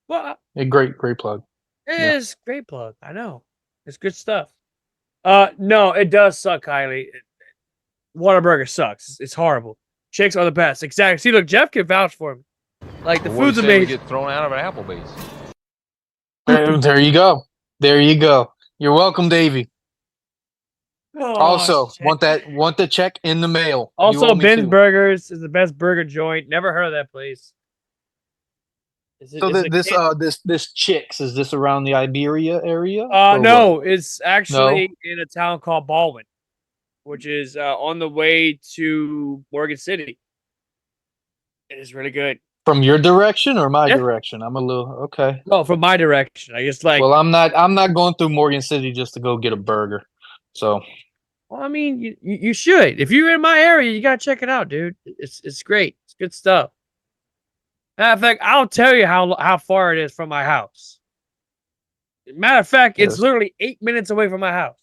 Well, a great plug. It is great plug. I know. It's good stuff. No, it does suck, Kylie. Whataburger sucks. It's horrible. Chicks are the best. Exactly. See, look, Jeff can vouch for me. Like the food's amazing. We get thrown out of an Applebee's. There you go. There you go. You're welcome, Davey. Oh, also, shit. want the check in the mail. Also, Ben's Burgers is the best burger joint. Never heard of that place. This Chicks, is this around the Iberia area? No, what? It's actually in a town called Baldwin, which is on the way to Morgan City. It is really good. From your direction or my direction? I'm a little okay. No, from my direction. I guess like. Well, I'm not going through Morgan City just to go get a burger. So. Well, I mean, you should. If you're in my area, you gotta check it out, dude. It's great. It's good stuff. Matter of fact, I'll tell you how far it is from my house. Matter of fact, it's literally 8 minutes away from my house.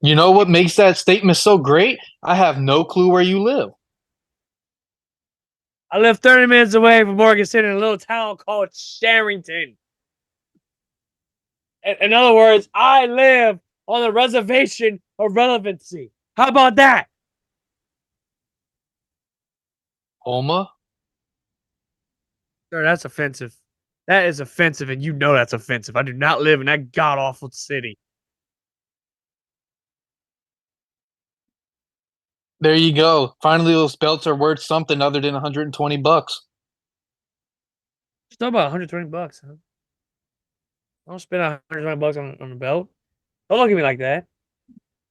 You know what makes that statement so great? I have no clue where you live. I live 30 minutes away from Morgan City in a little town called Sherrington. In other words, I live on the reservation of relevancy. How about that? Homa? Sir, that's offensive. That is offensive, and you know that's offensive. I do not live in that god-awful city. There you go. Finally, those belts are worth something other than $120. Just know about $120, huh? I don't spend $120 on a belt. Don't look at me like that.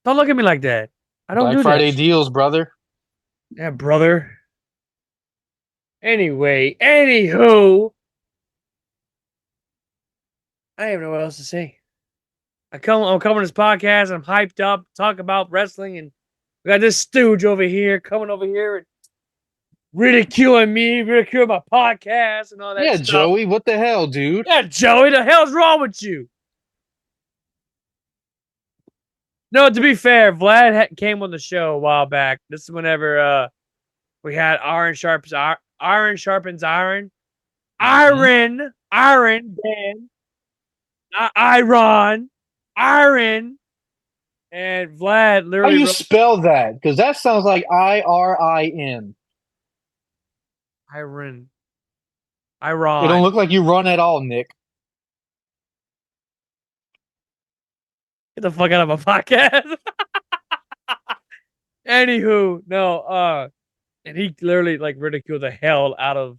Don't look at me like that. I don't do that. Black Friday deals, brother. Yeah, brother. Anyway, anywho, I have no what else to say. I'm coming on this podcast. I'm hyped up, talk about wrestling, and we got this stooge over here coming over here and ridiculing me, ridiculing my podcast and all that stuff. Joey, what the hell, dude? Yeah, Joey, the hell's wrong with you? No, to be fair, Vlad came on the show a while back. This is whenever we had Iron Sharpens Iron. Dan. Iron. And Vlad literally. How do you spell that? Because that sounds like IRIN. Iron. It don't look like you run at all, Nick. Get the fuck out of my podcast. Anywho, no, and he literally like ridiculed the hell out of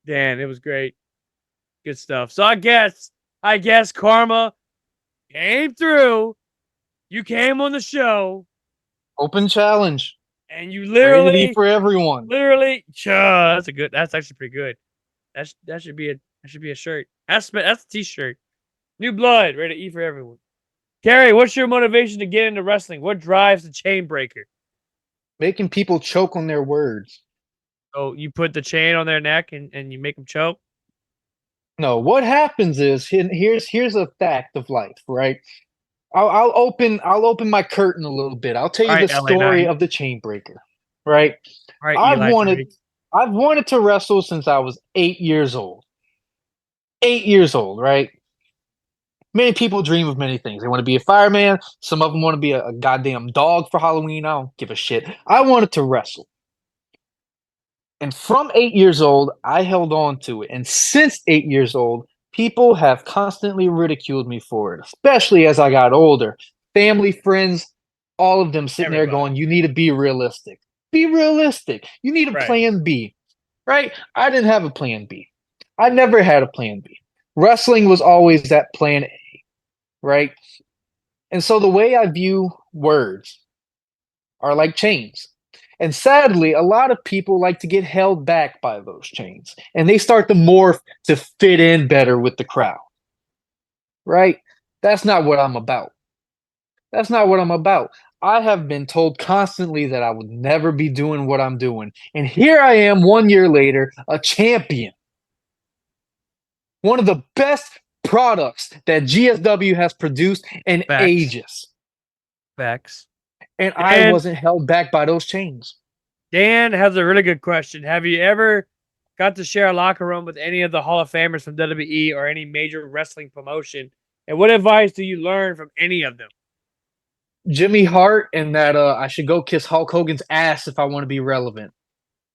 Dan. It was great. Good stuff. So I guess karma came through. You came on the show. Open challenge. And you literally for everyone. Literally, that's actually pretty good. That should be a shirt. That's a t-shirt. New blood, ready to eat for everyone. Kerry, what's your motivation to get into wrestling? What drives the Chainbreaker? Making people choke on their words. Oh, you put the chain on their neck and you make them choke? No, what happens is here's a fact of life, right? I'll open my curtain a little bit. I'll tell you All the right, LA story Knight. of the Chainbreaker, right? All right, I've Eli wanted Drake. I've wanted to wrestle since I was 8 years old. 8 years old, right? Many people dream of many things. They want to be a fireman. Some of them want to be a goddamn dog for Halloween. I don't give a shit. I wanted to wrestle. And from 8 years old, I held on to it. And since 8 years old, people have constantly ridiculed me for it, especially as I got older. Family, friends, all of them sitting there going, Everybody. you need to be realistic. Be realistic. You need a Right. plan B, right? I didn't have a plan B. I never had a plan B. Wrestling was always that plan A, right? And so the way I view words are like chains. And sadly, a lot of people like to get held back by those chains and they start to morph to fit in better with the crowd. Right? That's not what I'm about. That's not what I'm about. I have been told constantly that I would never be doing what I'm doing. And here I am 1 year later, a champion. One of the best products that GSW has produced in ages. Facts. And I wasn't held back by those chains. Dan has a really good question. Have you ever got to share a locker room with any of the Hall of Famers from WWE or any major wrestling promotion? And what advice do you learn from any of them? Jimmy Hart and that I should go kiss Hulk Hogan's ass if I want to be relevant.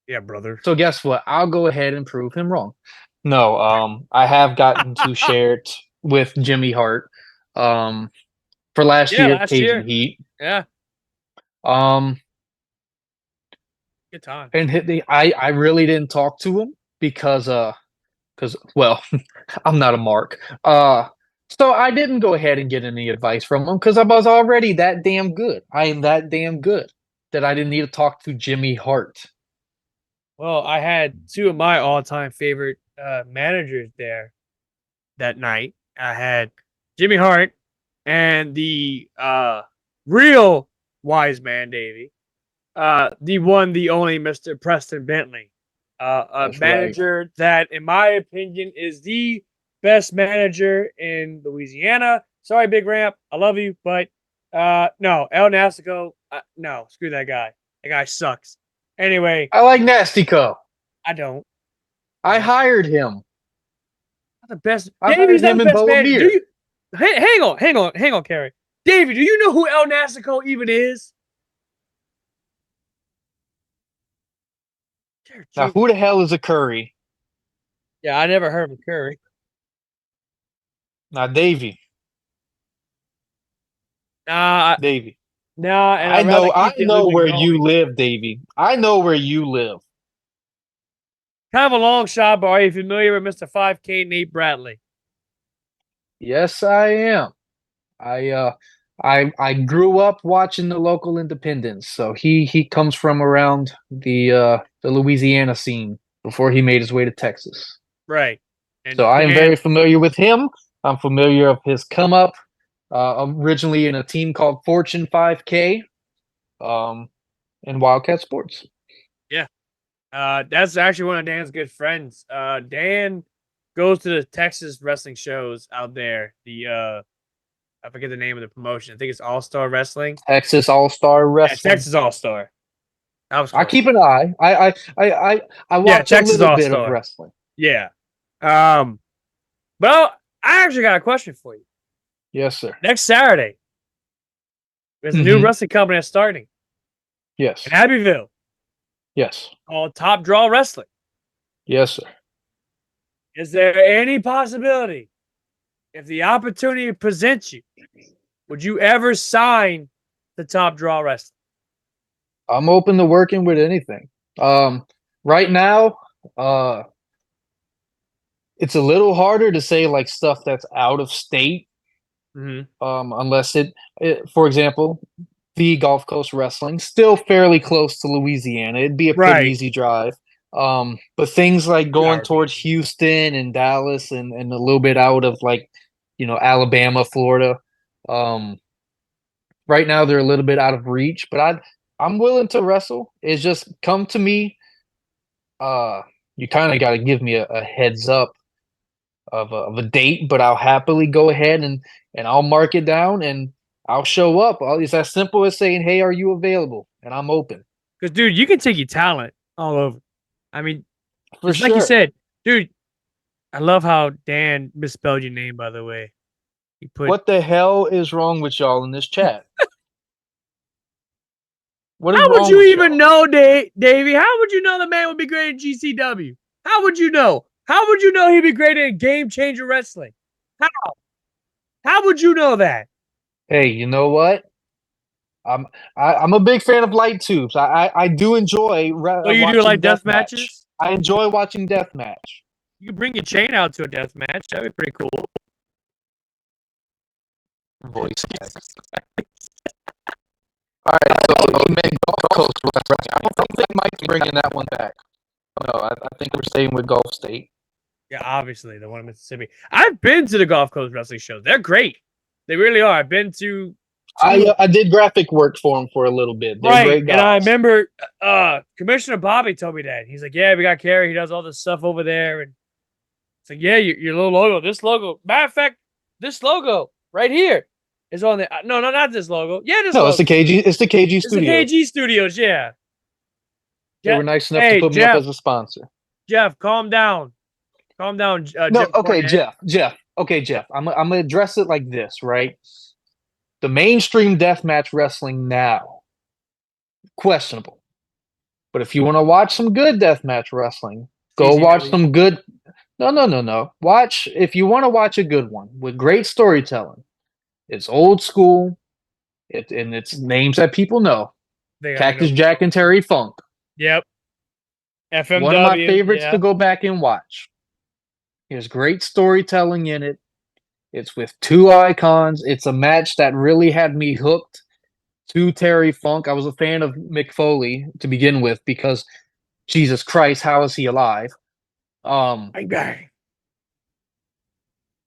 Yeah, brother. So guess what? I'll go ahead and prove him wrong. No, I have gotten to share it with Jimmy Hart for last year, Cajun Heat. Yeah. Good time. And I really didn't talk to him because well, I'm not a mark. So I didn't go ahead and get any advice from him because I was already that damn good. I am that damn good that I didn't need to talk to Jimmy Hart. Well, I had two of my all-time favorite managers there that night. I had Jimmy Hart and the real wise man, Davey. The one, the only Mr. Preston Bentley. A manager that, in my opinion, is the best manager in Louisiana. Sorry, Big Ramp. I love you, but no, El Nastico, no, screw that guy. That guy sucks. Anyway. I like Nastico. I don't. I hired him. Not the best. I hired him in Bohemia. Hang on, Kerry. Davey, do you know who El Nastico even is? Now, who the hell is a Curry? Yeah, I never heard of a Curry. Now, Davey. Davey. Nah, and I know where you live, Davey. I know where you live. Kind of a long shot, but are you familiar with Mr. 5K Nate Bradley? Yes, I am. I grew up watching the local independents, so he comes from around the Louisiana scene before he made his way to Texas. Right. And so I am very familiar with him. I'm familiar of his come up. Originally in a team called Fortune 5K, in Wildcat Sports. Yeah. That's actually one of Dan's good friends. Dan goes to the Texas wrestling shows out there. I forget the name of the promotion. I think it's All-Star Wrestling. Texas All-Star Wrestling. Yeah, Texas All-Star. I keep an eye. I watch Texas a little All-Star. bit of wrestling. Yeah. Well, I actually got a question for you. Yes, sir. Next Saturday, there's a new wrestling company that's starting. Yes. In Abbeville. Yes. Called Top Draw Wrestling. Yes, sir. Is there any possibility, if the opportunity presents you, would you ever sign the Top Draw Wrestling? I'm open to working with anything. Right now, it's a little harder to say like stuff that's out of state. Unless for example, the Gulf Coast Wrestling, still fairly close to Louisiana. It'd be a pretty easy drive. But things like going towards Houston and Dallas and a little bit out of like, Alabama, Florida. Right now they're a little bit out of reach, but I'm willing to wrestle. It's just come to me. You kind of got to give me a heads up of a date, but I'll happily go ahead and I'll mark it down and I'll show up. It's as simple as saying, "Hey, are you available?" And I'm open. Because, dude, you can take your talent all over. I mean, For just sure. like you said, dude. I love how Dan misspelled your name, by the way. What the hell is wrong with y'all in this chat? What is How wrong would you with even y'all? know, Davey? How would you know the man would be great in GCW? How would you know? How would you know he'd be great in Game Changer Wrestling? How? How would you know that? Hey, you know what? I'm a big fan of light tubes. I do enjoy So you do watching like death match. matches? I enjoy watching death match. You could bring your chain out to a death match. That'd be pretty cool. Voice text. All right, so you made Gulf Coast. I don't think Mike's bringing that one back. No, I think we're staying with Gulf State. Yeah, obviously the one in Mississippi. I've been to the Gulf Coast wrestling shows. They're great. They really are. I've been to. I did graphic work for them for a little bit. They're great guys. And I remember Commissioner Bobby told me that. He's like, "Yeah, we got Kerry. He does all this stuff over there." And it's like, "Yeah, your little logo. This logo. Matter of fact, this logo right here is on the. No, not this logo. Yeah, this. No, logo. it's the KG. It's the KG It's Studios. the KG Studios. Yeah. They were nice enough to put me up as a sponsor. Jeff, calm down. Calm down. No, Jeff okay, Cornette. Jeff. Okay, Jeff. I'm gonna address it like this, right? The mainstream deathmatch wrestling now, questionable. But if you want to watch some good deathmatch wrestling, go watch some good. No. Watch if you want to watch a good one with great storytelling. It's old school. And it's names that people know. Cactus Jack and Terry Funk. Yep. FMW. One of my favorites to go back and watch. There's great storytelling in it. It's with two icons. It's a match that really had me hooked to Terry Funk. I was a fan of Mick Foley to begin with because Jesus Christ, how is he alive? Bang.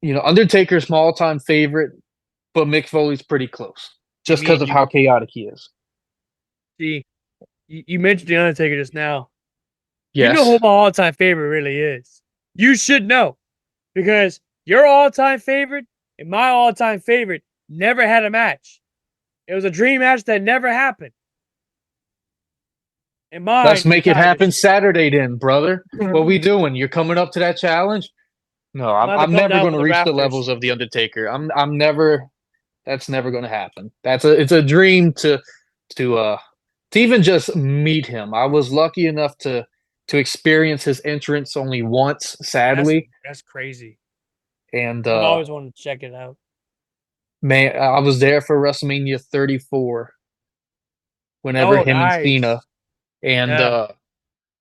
You know, Undertaker's my all-time favorite, but Mick Foley's pretty close just because of how chaotic he is. See, you mentioned the Undertaker just now. Yes. You know who my all-time favorite really is. You should know because your all-time favorite and my all-time favorite never had a match. It was a dream match that never happened. And mine. Let's make it happen Saturday then, brother. What we doing? You're coming up to that challenge? No, I'm never going to reach the levels of the Undertaker. I'm never. That's never going to happen. It's a dream to even just meet him. I was lucky enough to experience his entrance only once, sadly. That's crazy. And I've always wanted to check it out. Man, I was there for WrestleMania 34. Whenever him and Cena, and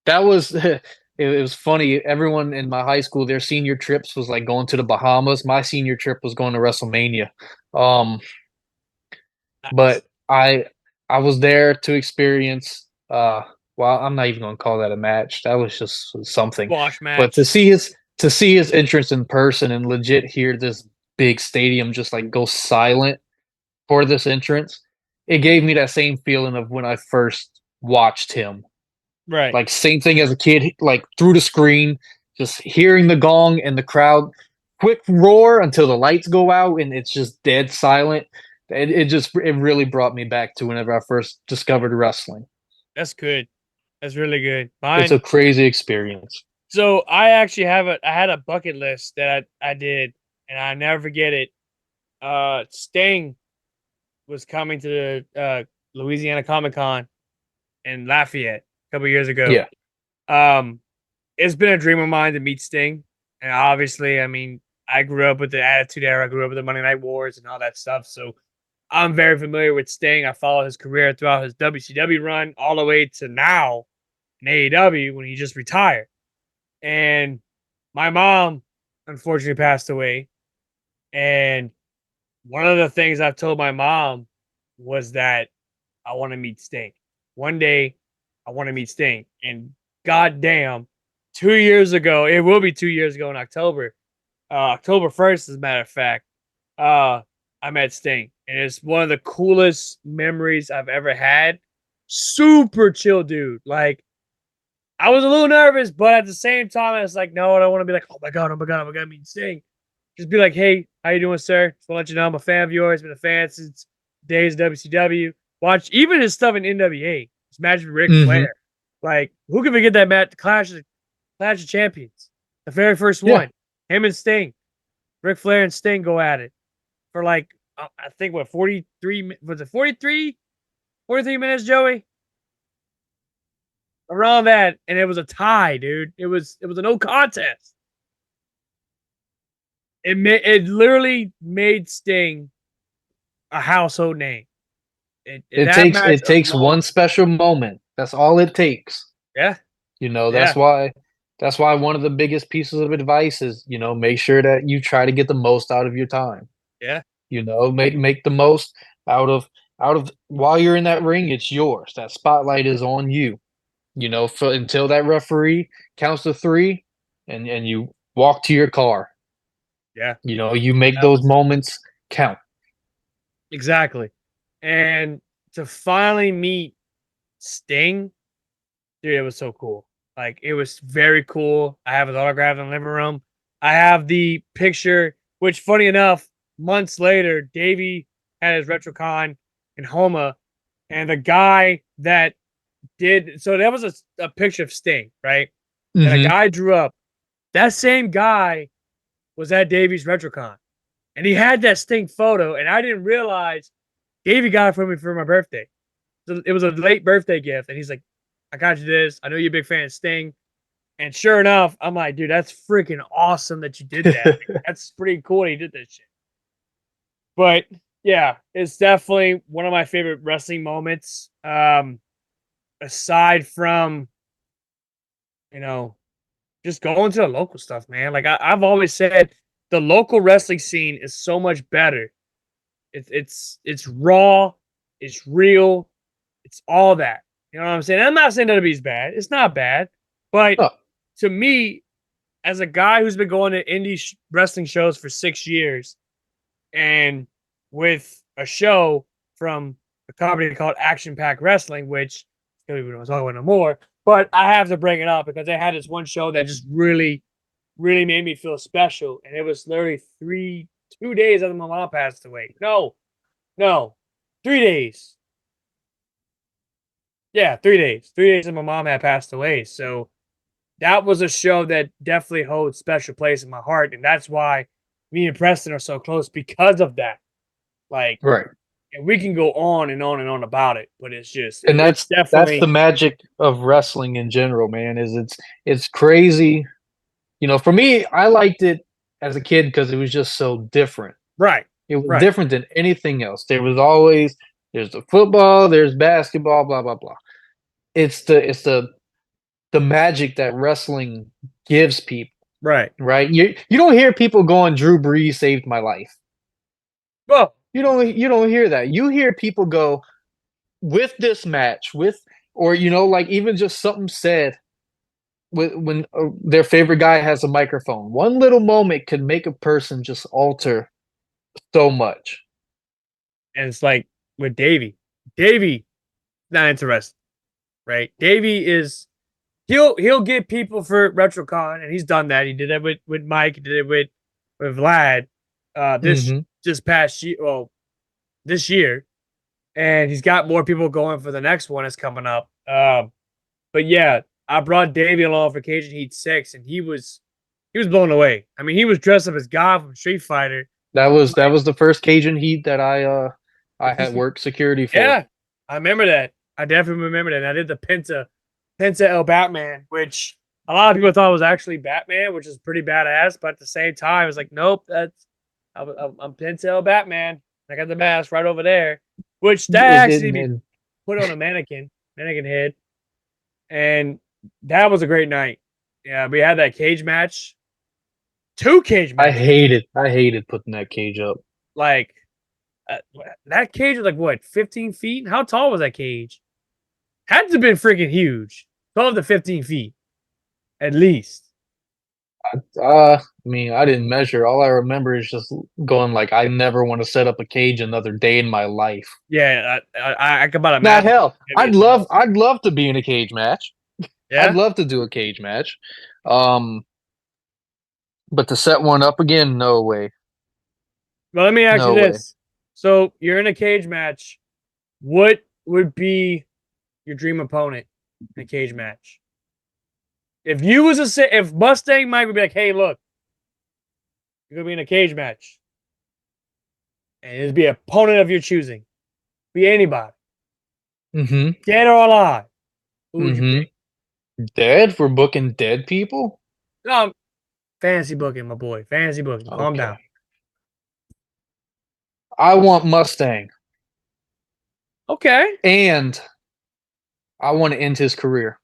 that was it was funny. Everyone in my high school, their senior trips was like going to the Bahamas. My senior trip was going to WrestleMania. But I was there to experience. Well, I'm not even going to call that a match. That was just something. Squash match. But to see his entrance in person and legit hear this big stadium just like go silent for this entrance, it gave me that same feeling of when I first watched him. Right. Like same thing as a kid, like through the screen, just hearing the gong and the crowd quick roar until the lights go out and it's just dead silent. It really brought me back to whenever I first discovered wrestling. That's good. That's really good. It's a crazy experience. So I actually I had a bucket list that I did, and I never forget it. Sting was coming to the Louisiana Comic-Con in Lafayette a couple years ago. Yeah. It's been a dream of mine to meet Sting, and obviously, I mean, I grew up with the Attitude Era. I grew up with the Monday Night Wars and all that stuff, so I'm very familiar with Sting. I followed his career throughout his WCW run all the way to now in AEW when he just retired. And my mom, unfortunately, passed away. And one of the things I've told my mom was that I want to meet Sting. One day, I want to meet Sting. And goddamn, 2 years ago, it will be 2 years ago in October. October 1st, as a matter of fact, I met Sting. And it's one of the coolest memories I've ever had. Super chill dude. Like, I was a little nervous, but at the same time, I was like, no, I don't want to be like, oh my god, I mean, Sting. Just be like, hey, how you doing, sir? Just want to let you know I'm a fan of yours. Been a fan since days of WCW. Watch even his stuff in NWA. His match with Ric Flair. Like, who can forget that match? Clash of Champions, the very first one. Him and Sting, Ric Flair and Sting go at it for like I think what 43 was it 43 minutes, Joey? Around that, and it was a tie, dude. It was a no contest. It literally made Sting a household name. It takes one special moment. That's all it takes. Yeah. That's why one of the biggest pieces of advice is, make sure that you try to get the most out of your time. Yeah. Make the most out of while you're in that ring, it's yours. That spotlight is on you. Until that referee counts to 3 and you walk to your car. Yeah. You make those moments count. Exactly. And to finally meet Sting, dude, it was so cool. Like, it was very cool. I have his autograph in the living room. I have the picture, which, funny enough, months later, Davey had his RetroCon in Homa, and the guy that did so that was a picture of Sting, right? And a guy drew up. That same guy was at Davey's RetroCon, and he had that Sting photo, and I didn't realize Davey got it for me for my birthday. So it was a late birthday gift, and he's like, I got you this. I know you're a big fan of Sting. And sure enough, I'm like, dude, that's freaking awesome that you did that. That's pretty cool he did this shit. But yeah, it's definitely one of my favorite wrestling moments. Aside from, just going to the local stuff, man. Like I've always said, the local wrestling scene is so much better. It's raw, it's real, it's all that. You know what I'm saying? I'm not saying WWE's bad. It's not bad. But to me, as a guy who's been going to indie wrestling shows for 6 years, and with a show from a company called Action Pack Wrestling, which we don't talk about no more, but I have to bring it up because they had this one show that just really, really made me feel special. And it was literally 2 days after my mom passed away. No, 3 days. Yeah, 3 days. 3 days after my mom had passed away. So that was a show that definitely holds special place in my heart. And that's why me and Preston are so close, because of that. Like, right. And we can go on and on and on about it, but it's just, and that's the magic of wrestling in general, man. It's crazy. For me, I liked it as a kid because it was just so different. Right. It was different than anything else. There's the football, there's basketball, blah blah blah. It's the magic that wrestling gives people. Right. Right. You don't hear people going, Drew Brees saved my life. Well, you don't hear that. You hear people go, with this match, or like even just something said when their favorite guy has a microphone. One little moment can make a person just alter so much. And it's like with Davey, not interested, right? Davey is he'll get people for RetroCon, and he's done that. He did that with Mike. He did it with Vlad. This past year, this year, and he's got more people going for the next one that's coming up. But yeah, I brought Davey along for Cajun Heat 6, and he was blown away. I mean, he was dressed up as God from Street Fighter. That was the first Cajun Heat that I had worked security for. Yeah, I remember that. I definitely remember that. And I did the Penta El Batman, which a lot of people thought was actually Batman, which is pretty badass. But at the same time, I was like, nope, I'm Penta El Batman. I got the mask right over there, which that actually be put on a mannequin head, and that was a great night. Yeah, we had that cage match, 2 cage matches. I hated putting that cage up. Like that cage was like what, 15 feet? How tall was that cage? Had to have been freaking huge, 12 to 15 feet, at least. I mean, I didn't measure. All I remember is just going like, I never want to set up a cage another day in my life. Yeah, I can about imagine. Now, hell, I'd love to be in a cage match. Yeah? I'd love to do a cage match. But to set one up again, no way. Well, let me ask you No way. this. So you're in a cage match. What would be your dream opponent in a cage match? If Mustang Mike would be like, hey, look, you're gonna be in a cage match. And it'd be an opponent of your choosing. Be anybody. Mm-hmm. Dead or alive. Who would you pick? Dead? For booking dead people? No, fantasy booking, my boy. Fantasy booking. Calm down. I want Mustang. Okay. And I want to end his career.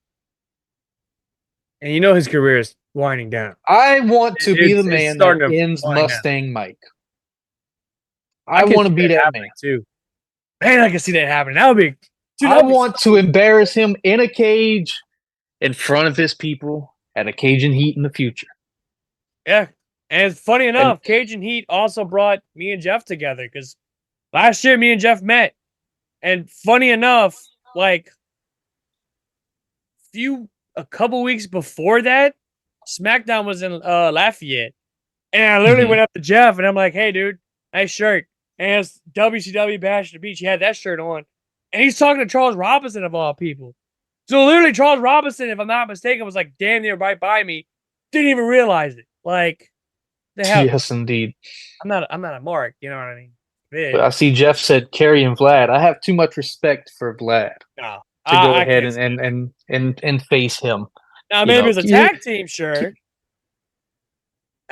And you know his career is winding down. I want to be the man that starting to ends wind down. Mustang Mike. I I can want to see be that that happening, man. too. Man, I can see that happening. That would be. Dude, I want to embarrass him in a cage in front of his people at a Cajun Heat in the future. Yeah. And funny enough, Cajun Heat also brought me and Jeff together because last year me and Jeff met. And funny enough, like a couple weeks before that, SmackDown was in Lafayette. And I literally went up to Jeff and I'm like, hey, dude, nice shirt. And it's WCW Bash at the Beach. He had that shirt on. And he's talking to Charles Robinson of all people. So literally, Charles Robinson, if I'm not mistaken, was like damn near right by me. Didn't even realize it. Like, the hell? Yes, indeed. I'm not a mark. You know what I mean? But I see Jeff said Kerry and Vlad. I have too much respect for Vlad No, to go ahead and face him. Now maybe it's a tag team, sure.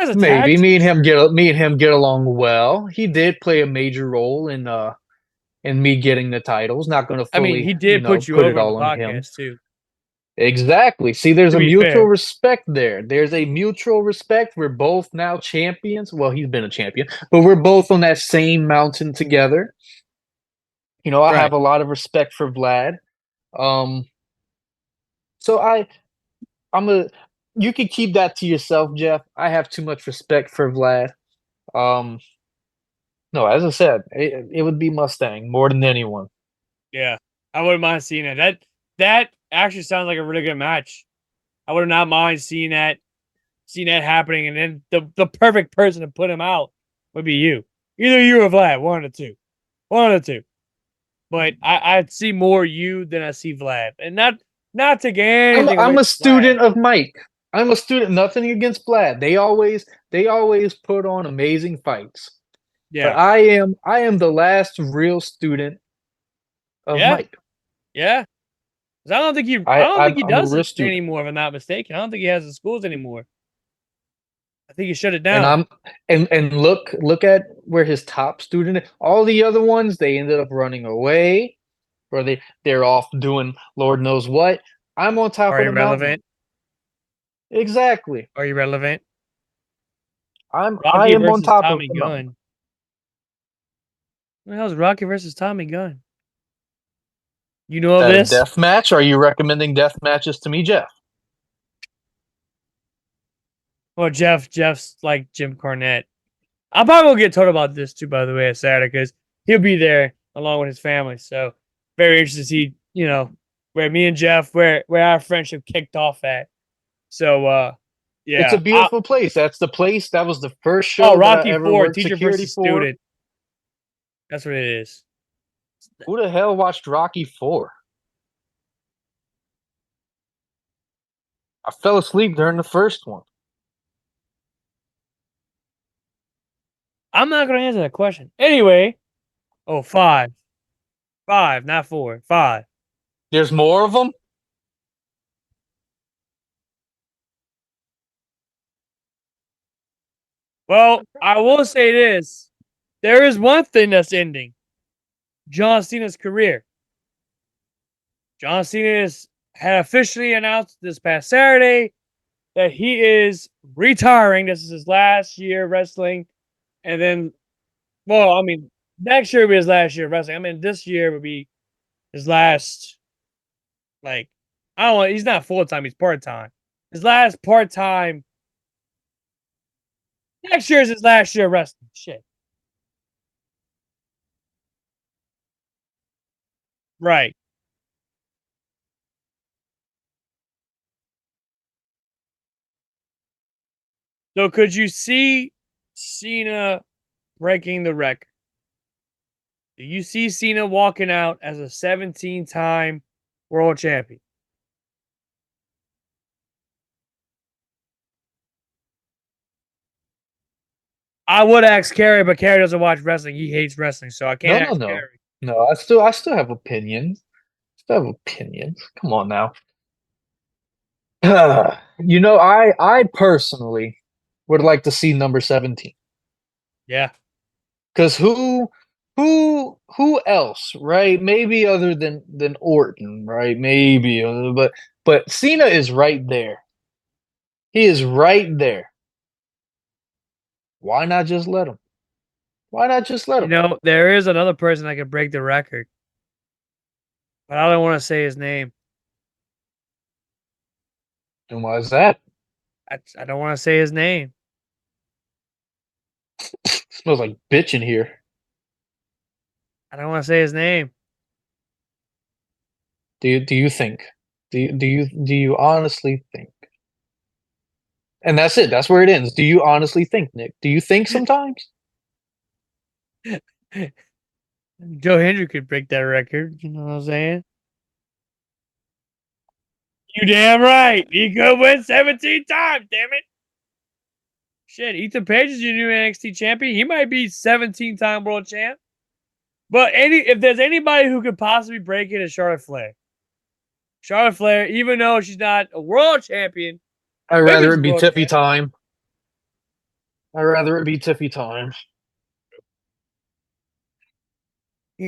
As a Maybe tag me and him get along well. He did play a major role in me getting the titles. Not going to fully. I mean, he did put you put over it on the all on him. podcast too. Exactly. See, there's To a be mutual fair. respect there. There's a mutual respect. We're both now champions. Well, he's been a champion, but we're both on that same mountain together. I Right. have a lot of respect for Vlad. So you can keep that to yourself, Jeff. I have too much respect for Vlad. No, as I said, it would be Mustang more than anyone. Yeah, I wouldn't mind seeing it. That actually sounds like a really good match. I would not mind seeing that happening, and then the perfect person to put him out would be you. Either you or Vlad, one of the two. But I'd see more you than I see Vlad, and not to get anything. I'm a student of Mike. I'm a student. Nothing against Vlad. They always put on amazing fights. Yeah, But I am the last real student of Mike. Yeah. I don't think he I'm a does real it student anymore, if I'm not mistaken. I don't think he has the schools anymore. I think he shut it down. and look at where his top student. All the other ones they ended up running away, or they're off doing Lord knows what. I'm on top Are of you the mountain. relevant? Exactly. Are you relevant? I Rocky am on versus top Tommy of the mountain. Gunn. What the hell is Rocky versus Tommy Gunn? You know of Is that this? a death match? Are you recommending death matches to me, Jeff? Well, Jeff's like Jim Cornette. I'm probably gonna get told about this too, by the way, at Saturday, because he'll be there along with his family. So very interested to see, where me and Jeff, where our friendship kicked off at. So yeah. It's a beautiful place. That's the place. That was the first show that Rocky I ever 4, worked teacher security versus for. student. That's what it is. Who the hell watched Rocky 4? I fell asleep during the first one. I'm not gonna answer that question. Anyway, 5. 5, not 4. 5. There's more of them? Well, I will say this. There is one thing that's ending. John Cena's career. John Cena had officially announced this past Saturday that he is retiring. This is his last year wrestling. And then, next year will be his last year wrestling. This year would be his last, I don't know, he's not full-time, he's part-time. His last part-time. Next year is his last year wrestling. Shit. Right. So could you see Cena breaking the record? Do you see Cena walking out as a 17-time world champion? I would ask Kerry, but Kerry doesn't watch wrestling. He hates wrestling, so I can't ask Kerry. No, I still have opinions. Come on now. I personally would like to see number 17. Yeah. Because who else, right? Maybe other than Orton, right? Maybe, but Cena is right there. He is right there. Why not just let him? There is another person that could break the record, but I don't want to say his name. And why is that? I don't want to say his name. Smells like bitch in here. I don't want to say his name. Do you think? Do you honestly think? And that's it. That's where it ends. Do you honestly think, Nick? Do you think sometimes? Joe Hendry could break that record. You know what I'm saying? You damn right. He could win 17 times, damn it. Shit, Ethan Page is your new NXT champion. He might be 17-time world champ. But if there's anybody who could possibly break it, it's Charlotte Flair. Charlotte Flair, even though she's not a world champion. I'd rather it be Tiffy time.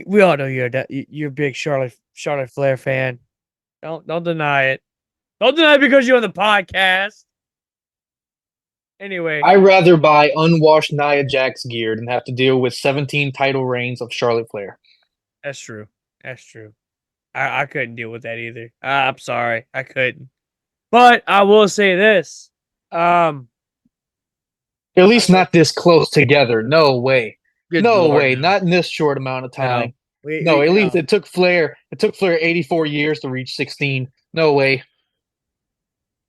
We all know you're a big Charlotte Flair fan. Don't deny it. Don't deny it because you're on the podcast. Anyway, I'd rather buy unwashed Nia Jax gear than have to deal with 17 title reigns of Charlotte Flair. That's true. I couldn't deal with that either. I'm sorry, I couldn't. But I will say this. At least not this close together. No way. Good no Lord, way. no. At least it took Flair 84 years to reach 16. No way.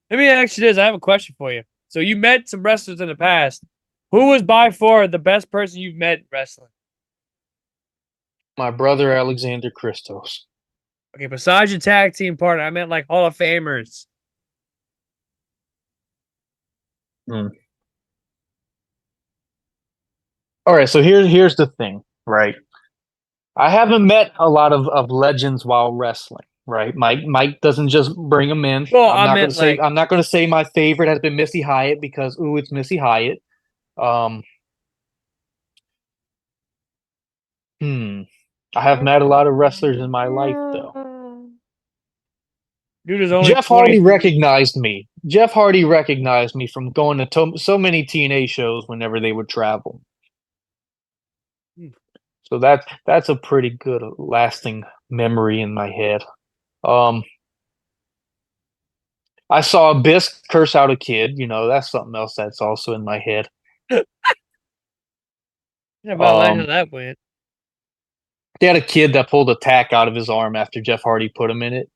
Let me ask you this. I have a question for you. So you met some wrestlers in the past. Who was by far the best person you've met in wrestling? My brother Alexander Christos. Okay, besides your tag team partner, I meant like Hall of Famers. All right, so here's the thing, right? I haven't met a lot of legends while wrestling, right? Mike doesn't just bring them in. Well, I'm not going to say my favorite has been Missy Hyatt because it's Missy Hyatt. I have met a lot of wrestlers in my life though. Dude is only Jeff Hardy recognized me. Jeff Hardy recognized me from going to so many TNA shows whenever they would travel. So that's a pretty good lasting memory in my head. I saw Abyss curse out a kid. That's something else that's also in my head. About that went. They had a kid that pulled a tack out of his arm after Jeff Hardy put him in it.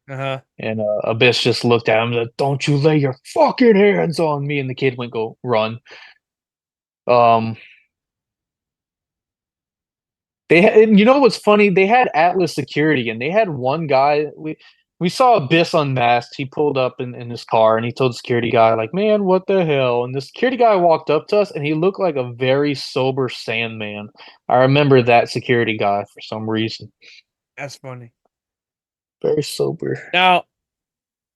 And Abyss just looked at him and said, "Don't you lay your fucking hands on me!" And the kid went go run. They had, what's funny? They had Atlas security, and they had one guy. We saw Abyss unmasked. He pulled up in his car, and he told the security guy, like, "Man, what the hell?" And the security guy walked up to us, and he looked like a very sober Sandman. I remember that security guy for some reason. That's funny. Very sober. Now,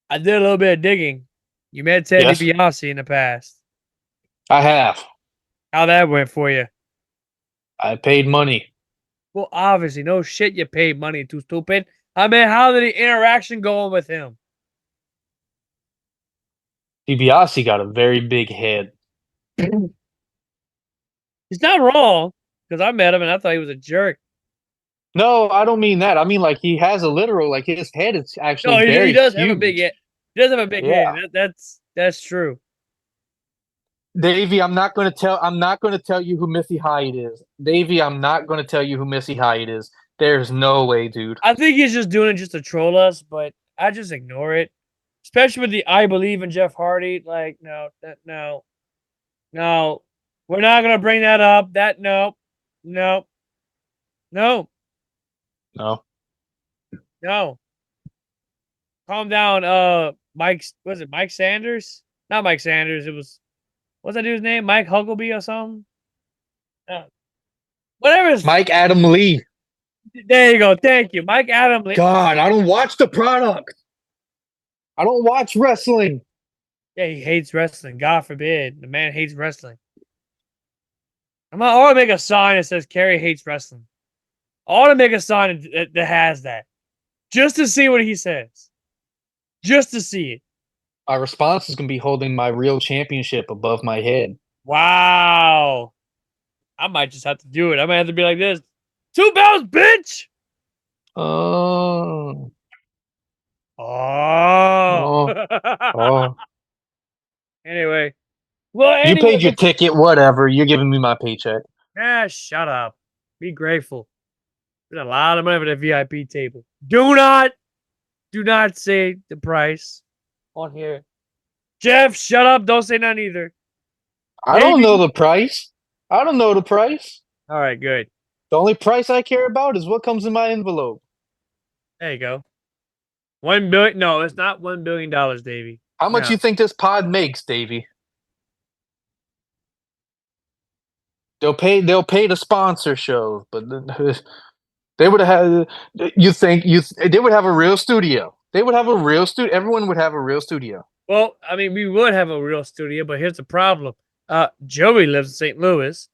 I did a little bit of digging. You met Ted DiBiase in the past. I have. How that went for you? I paid money. Well, obviously, no shit. You paid money. Too stupid. I mean, how did the interaction go on with him? DiBiase got a very big head. He's not wrong because I met him and I thought he was a jerk. No, I don't mean that. I mean, like, he has a literal, like, his head is actually he does have a big head. He does have a big head. That's true. Davey, I'm not going to tell you who Missy Hyatt is. Davey, I'm not going to tell you who Missy Hyatt is. There's no way, dude. I think he's just doing it just to troll us, but I just ignore it. Especially with the "I believe in Jeff Hardy." Like, no. No, we're not gonna bring that up. No. Calm down. Was it Mike Sanders? Not Mike Sanders. It was what's that dude's name? Mike Huckabee or something? Whatever. Mike Adam Lee. There you go. Thank you, Mike Adam Lee. God, I don't watch the product. I don't watch wrestling. Yeah, he hates wrestling. God forbid. The man hates wrestling. I want to make a sign that says Kerry hates wrestling. I want to make a sign that has that. Just to see what he says. Just to see it. My response is going to be holding my real championship above my head. Wow. I might just have to do it. I might have to be like this. 2 bells, bitch! Oh. Anyway. Well, you paid your ticket, whatever. You're giving me my paycheck. Shut up. Be grateful. There's a lot of money for the VIP table. Do not say the price on here. Jeff, shut up. Don't say none either. I don't know the price. I don't know the price. All right, good. The only price I care about is what comes in my envelope. There you go. $1 billion. No, it's not $1 billion, Davey. How much you think this pod makes, Davey? They'll pay the sponsor shows, but they would have. They would have a real studio. They would have a real studio. Everyone would have a real studio. Well, I mean, we would have a real studio, but here's the problem. Joey lives in St. Louis.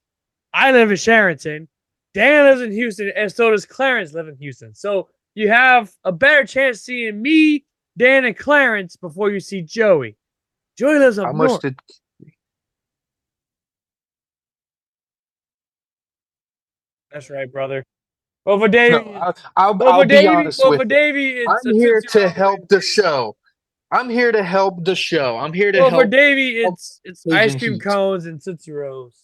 I live in Sharonton. Dan lives in Houston, and so does Clarence live in Houston. So you have a better chance seeing me, Dan, and Clarence before you see Joey. Joey lives up north. That's right, brother. Well, for Davey, I'll be honest with you. Davey, I'm here to help the show. I'm here to help the show. I'm here to help. Well, for Davey, it's ice cream cones and Tootsie Rolls.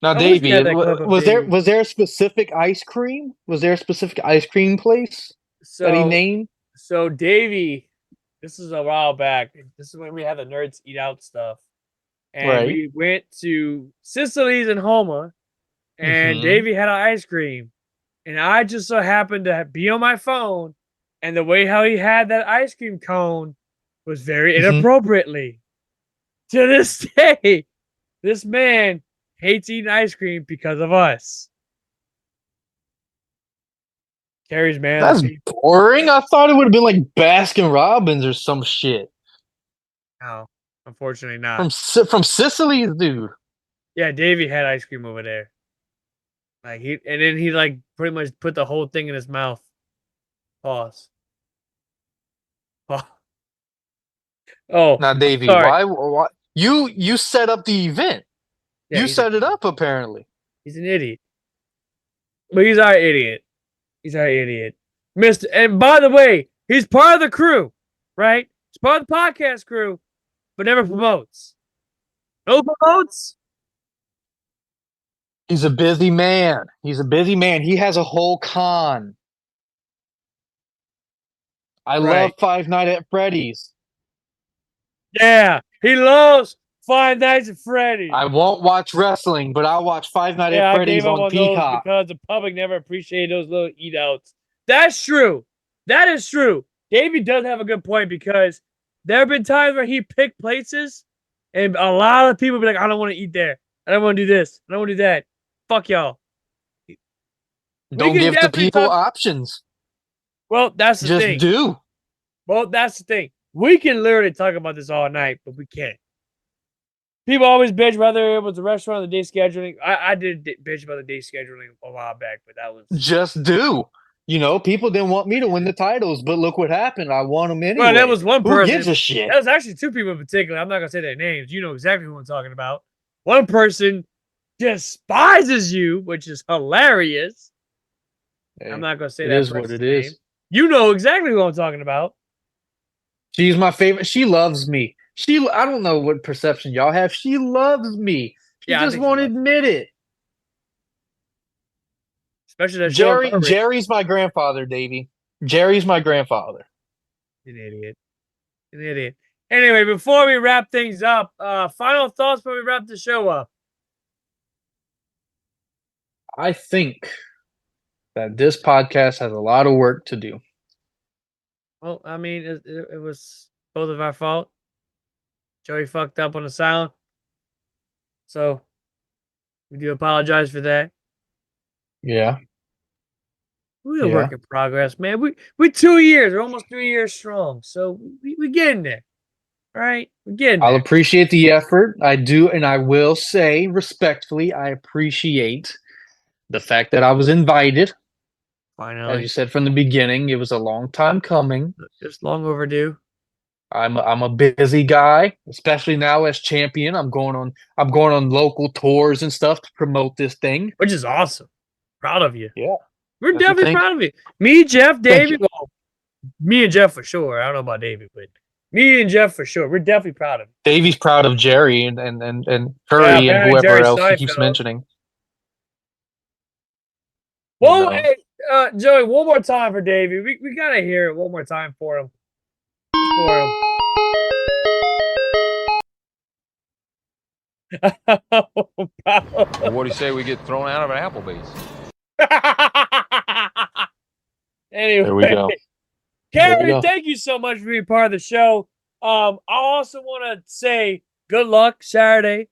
Now, Davey, was there a specific ice cream? Was there a specific ice cream place that he named? So, Davey, this is a while back. This is when we had the Nerds Eat Out stuff. And we went to Sicily's in Houma, and Davey had an ice cream. And I just so happened to be on my phone, and the way how he had that ice cream cone was very inappropriately. To this day, this man hates eating ice cream because of us. Kerry's man. That's boring. I thought it would have been like Baskin Robbins or some shit. No, unfortunately not. From Sicily, dude. Yeah, Davey had ice cream over there. Like then he like pretty much put the whole thing in his mouth. Pause. Oh. Now, Davey, why you set up the event? Yeah, you set it up, apparently. He's an idiot. But he's our idiot. And by the way, he's part of the crew, right? He's part of the podcast crew, but never promotes. No promotes? He's a busy man. He has a whole con. I love Five Nights at Freddy's. Yeah, he loves Five Nights at Freddy's. I won't watch wrestling, but I'll watch Five Nights at Freddy's on Peacock. Because the public never appreciated those little eat-outs. That's true. That is true. Davey does have a good point because there have been times where he picked places and a lot of people be like, I don't want to eat there. I don't want to do this. I don't want to do that. Fuck y'all. Don't give the people options. Well, that's the thing. Just do. Well, that's the thing. We can literally talk about this all night, but we can't. People always bitch whether it was the restaurant or the day scheduling. I did bitch about the day scheduling a while back, but that was... Just do. People didn't want me to win the titles, but look what happened. I won them anyway. Well, that was one person. Who gives a shit? That was actually 2 people in particular. I'm not going to say their names. You know exactly who I'm talking about. One person despises you, which is hilarious. Hey, I'm not going to say that. It is what it is. You know exactly who I'm talking about. She's my favorite. She loves me. I don't know what perception y'all have. She loves me. She just won't admit it. Especially that Jerry's my grandfather, Davey. Jerry's my grandfather. An idiot. Anyway, before we wrap things up, final thoughts before we wrap the show up. I think that this podcast has a lot of work to do. Well, I mean, it was both of our fault. Joey fucked up on the sound. So, we do apologize for that. Yeah. We're a work in progress, man. We 2 years. We're almost 3 years strong. So, we getting there. All right? We're getting there. I'll appreciate the effort. I do, and I will say respectfully, I appreciate the fact that I was invited. Finally. As you said from the beginning, it was a long time coming. Just long overdue. I'm a busy guy, especially now as champion. I'm going on local tours and stuff to promote this thing, which is awesome. Proud of you. Yeah, we're definitely proud of you. Me, Jeff, Davey. Well, me and Jeff for sure. I don't know about Davey, but me and Jeff for sure. We're definitely proud of him. Davey's proud of Jerry and Kerry and whoever Jerry else Seinfeld. he keeps mentioning. Well, hey, Joey, one more time for Davey. We gotta hear it one more time for him. Well, what do you say we get thrown out of an Applebee's? Anyway, there we go. Kerry, thank you so much for being part of the show. I also want to say good luck Saturday.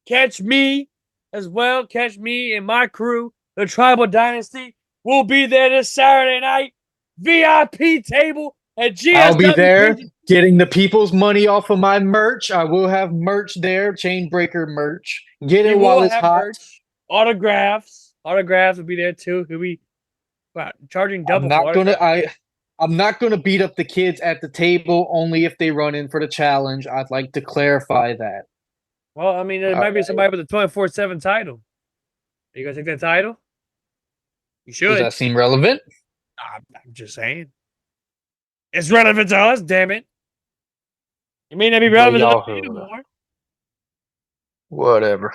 Catch me as well. Catch me and my crew, the Tribal Dynasty. We'll be there this Saturday night. VIP table at GSW. I'll be there getting the people's money off of my merch. I will have merch there, Chainbreaker merch. Get it while it's hot. Merch. Autographs will be there too. He'll be charging double. I'm not gonna beat up the kids at the table only if they run in for the challenge. I'd like to clarify that. Well, I mean, there might be somebody with a 24/7 title. Are you gonna take that title? You should. Does that seem relevant? I'm just saying. It's relevant to us, damn it. It may not be relevant to us anymore. Whatever.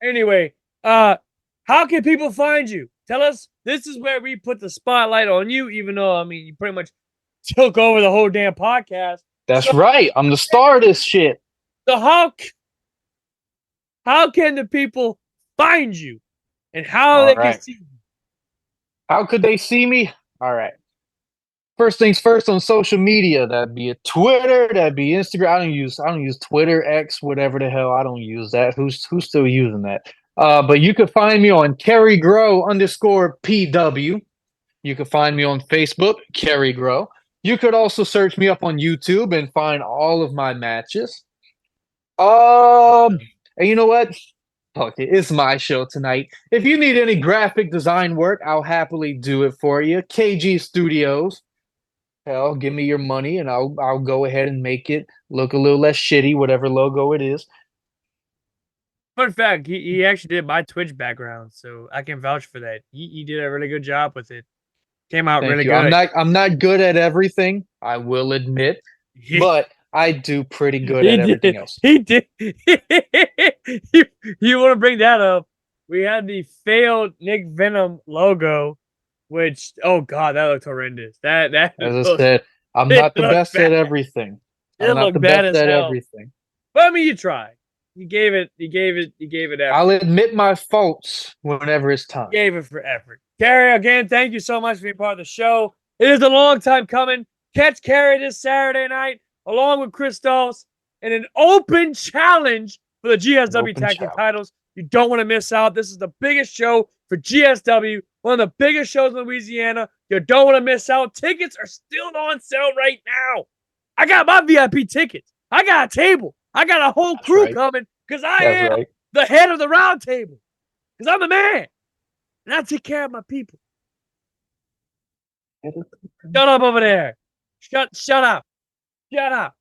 Anyway, how can people find you? Tell us. This is where we put the spotlight on you, even though, I mean, you pretty much took over the whole damn podcast. That's right. I'm the star of this shit. So how can the people find you? And how they can see you? How could they see me? All right. First things first, on social media, that'd be a Twitter, that'd be Instagram. I don't use Twitter, X, whatever the hell. I don't use that. Who's still using that? But you can find me on Kerry Gros _PW. You can find me on Facebook, Kerry Gros. You could also search me up on YouTube and find all of my matches. And you know what? Fuck it. It's my show tonight. If you need any graphic design work, I'll happily do it for you. KG Studios. Hell, give me your money and I'll go ahead and make it look a little less shitty, whatever logo it is. Fun fact, he actually did my Twitch background, so I can vouch for that. He did a really good job with it. Came out really good. I'm not good at everything, I will admit, but I do pretty good at everything else. He did. You want to bring that up? We had the failed Nick Venom logo, which, oh god, that looked horrendous. That as I said, I'm not the best at everything. I'm not the best at everything. But I mean, you tried. You gave it effort. I'll admit my faults whenever it's time. Gave it for effort. Kerry, again, thank you so much for being part of the show. It is a long time coming. Catch Kerry this Saturday night, along with Christos, in an open challenge for the GSW Tag Team titles. You don't want to miss out. This is the biggest show for GSW, one of the biggest shows in Louisiana. You don't want to miss out. Tickets are still on sale right now. I got my VIP tickets. I got a table. I got a whole crew coming because I am the head of the round table. Because I'm the man. And I take care of my people. Shut up over there. Shut up. Shut up.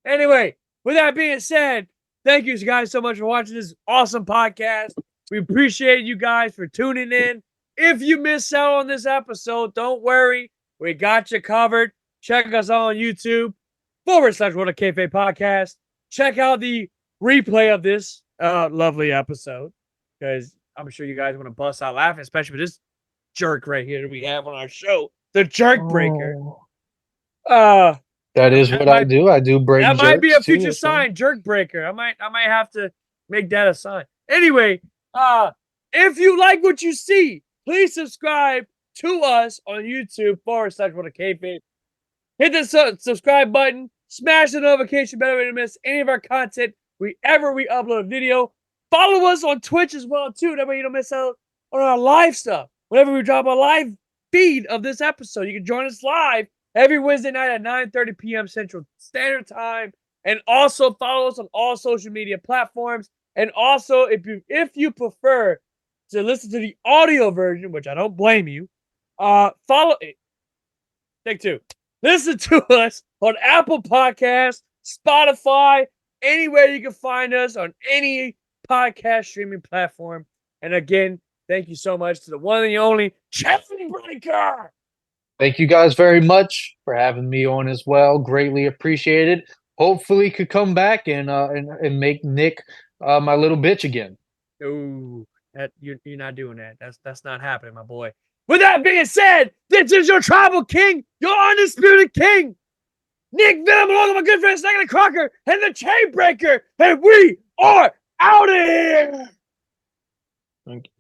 Anyway, with that being said, thank you guys so much for watching this awesome podcast. We appreciate you guys for tuning in. If you miss out on this episode, don't worry. We got you covered. Check us out on YouTube /World of Kayfabe Podcast. Check out the replay of this lovely episode because I'm sure you guys want to bust out laughing, especially with this jerk right here that we have on our show, the Jerk Breaker. That is what I do. I do break jerks. That might be a future too, sign, jerk breaker. I might have to make that a sign. Anyway, if you like what you see, please subscribe to us on YouTube /Kayfabe. Hit the subscribe button, smash the notification bell to miss any of our content whenever we upload a video. Follow us on Twitch as well, too. That way you don't miss out on our live stuff. Whenever we drop a live feed of this episode, you can join us live every Wednesday night at 9:30 p.m. Central Standard Time. And also follow us on all social media platforms. And also, if you prefer to listen to the audio version, which I don't blame you, follow it. Take two. Listen to us on Apple Podcasts, Spotify, anywhere you can find us on any podcast streaming platform. And again, thank you so much to the one and the only Chainbreaker. Thank you guys very much for having me on as well. Greatly appreciated. Hopefully could come back and make Nick my little bitch again. Ooh, that you're not doing that. That's not happening, my boy. With that being said, this is your tribal king, your undisputed king, Nick Venom, along with my good friend Snaggy Crocker and the Chainbreaker, and we are out of here. Thank you.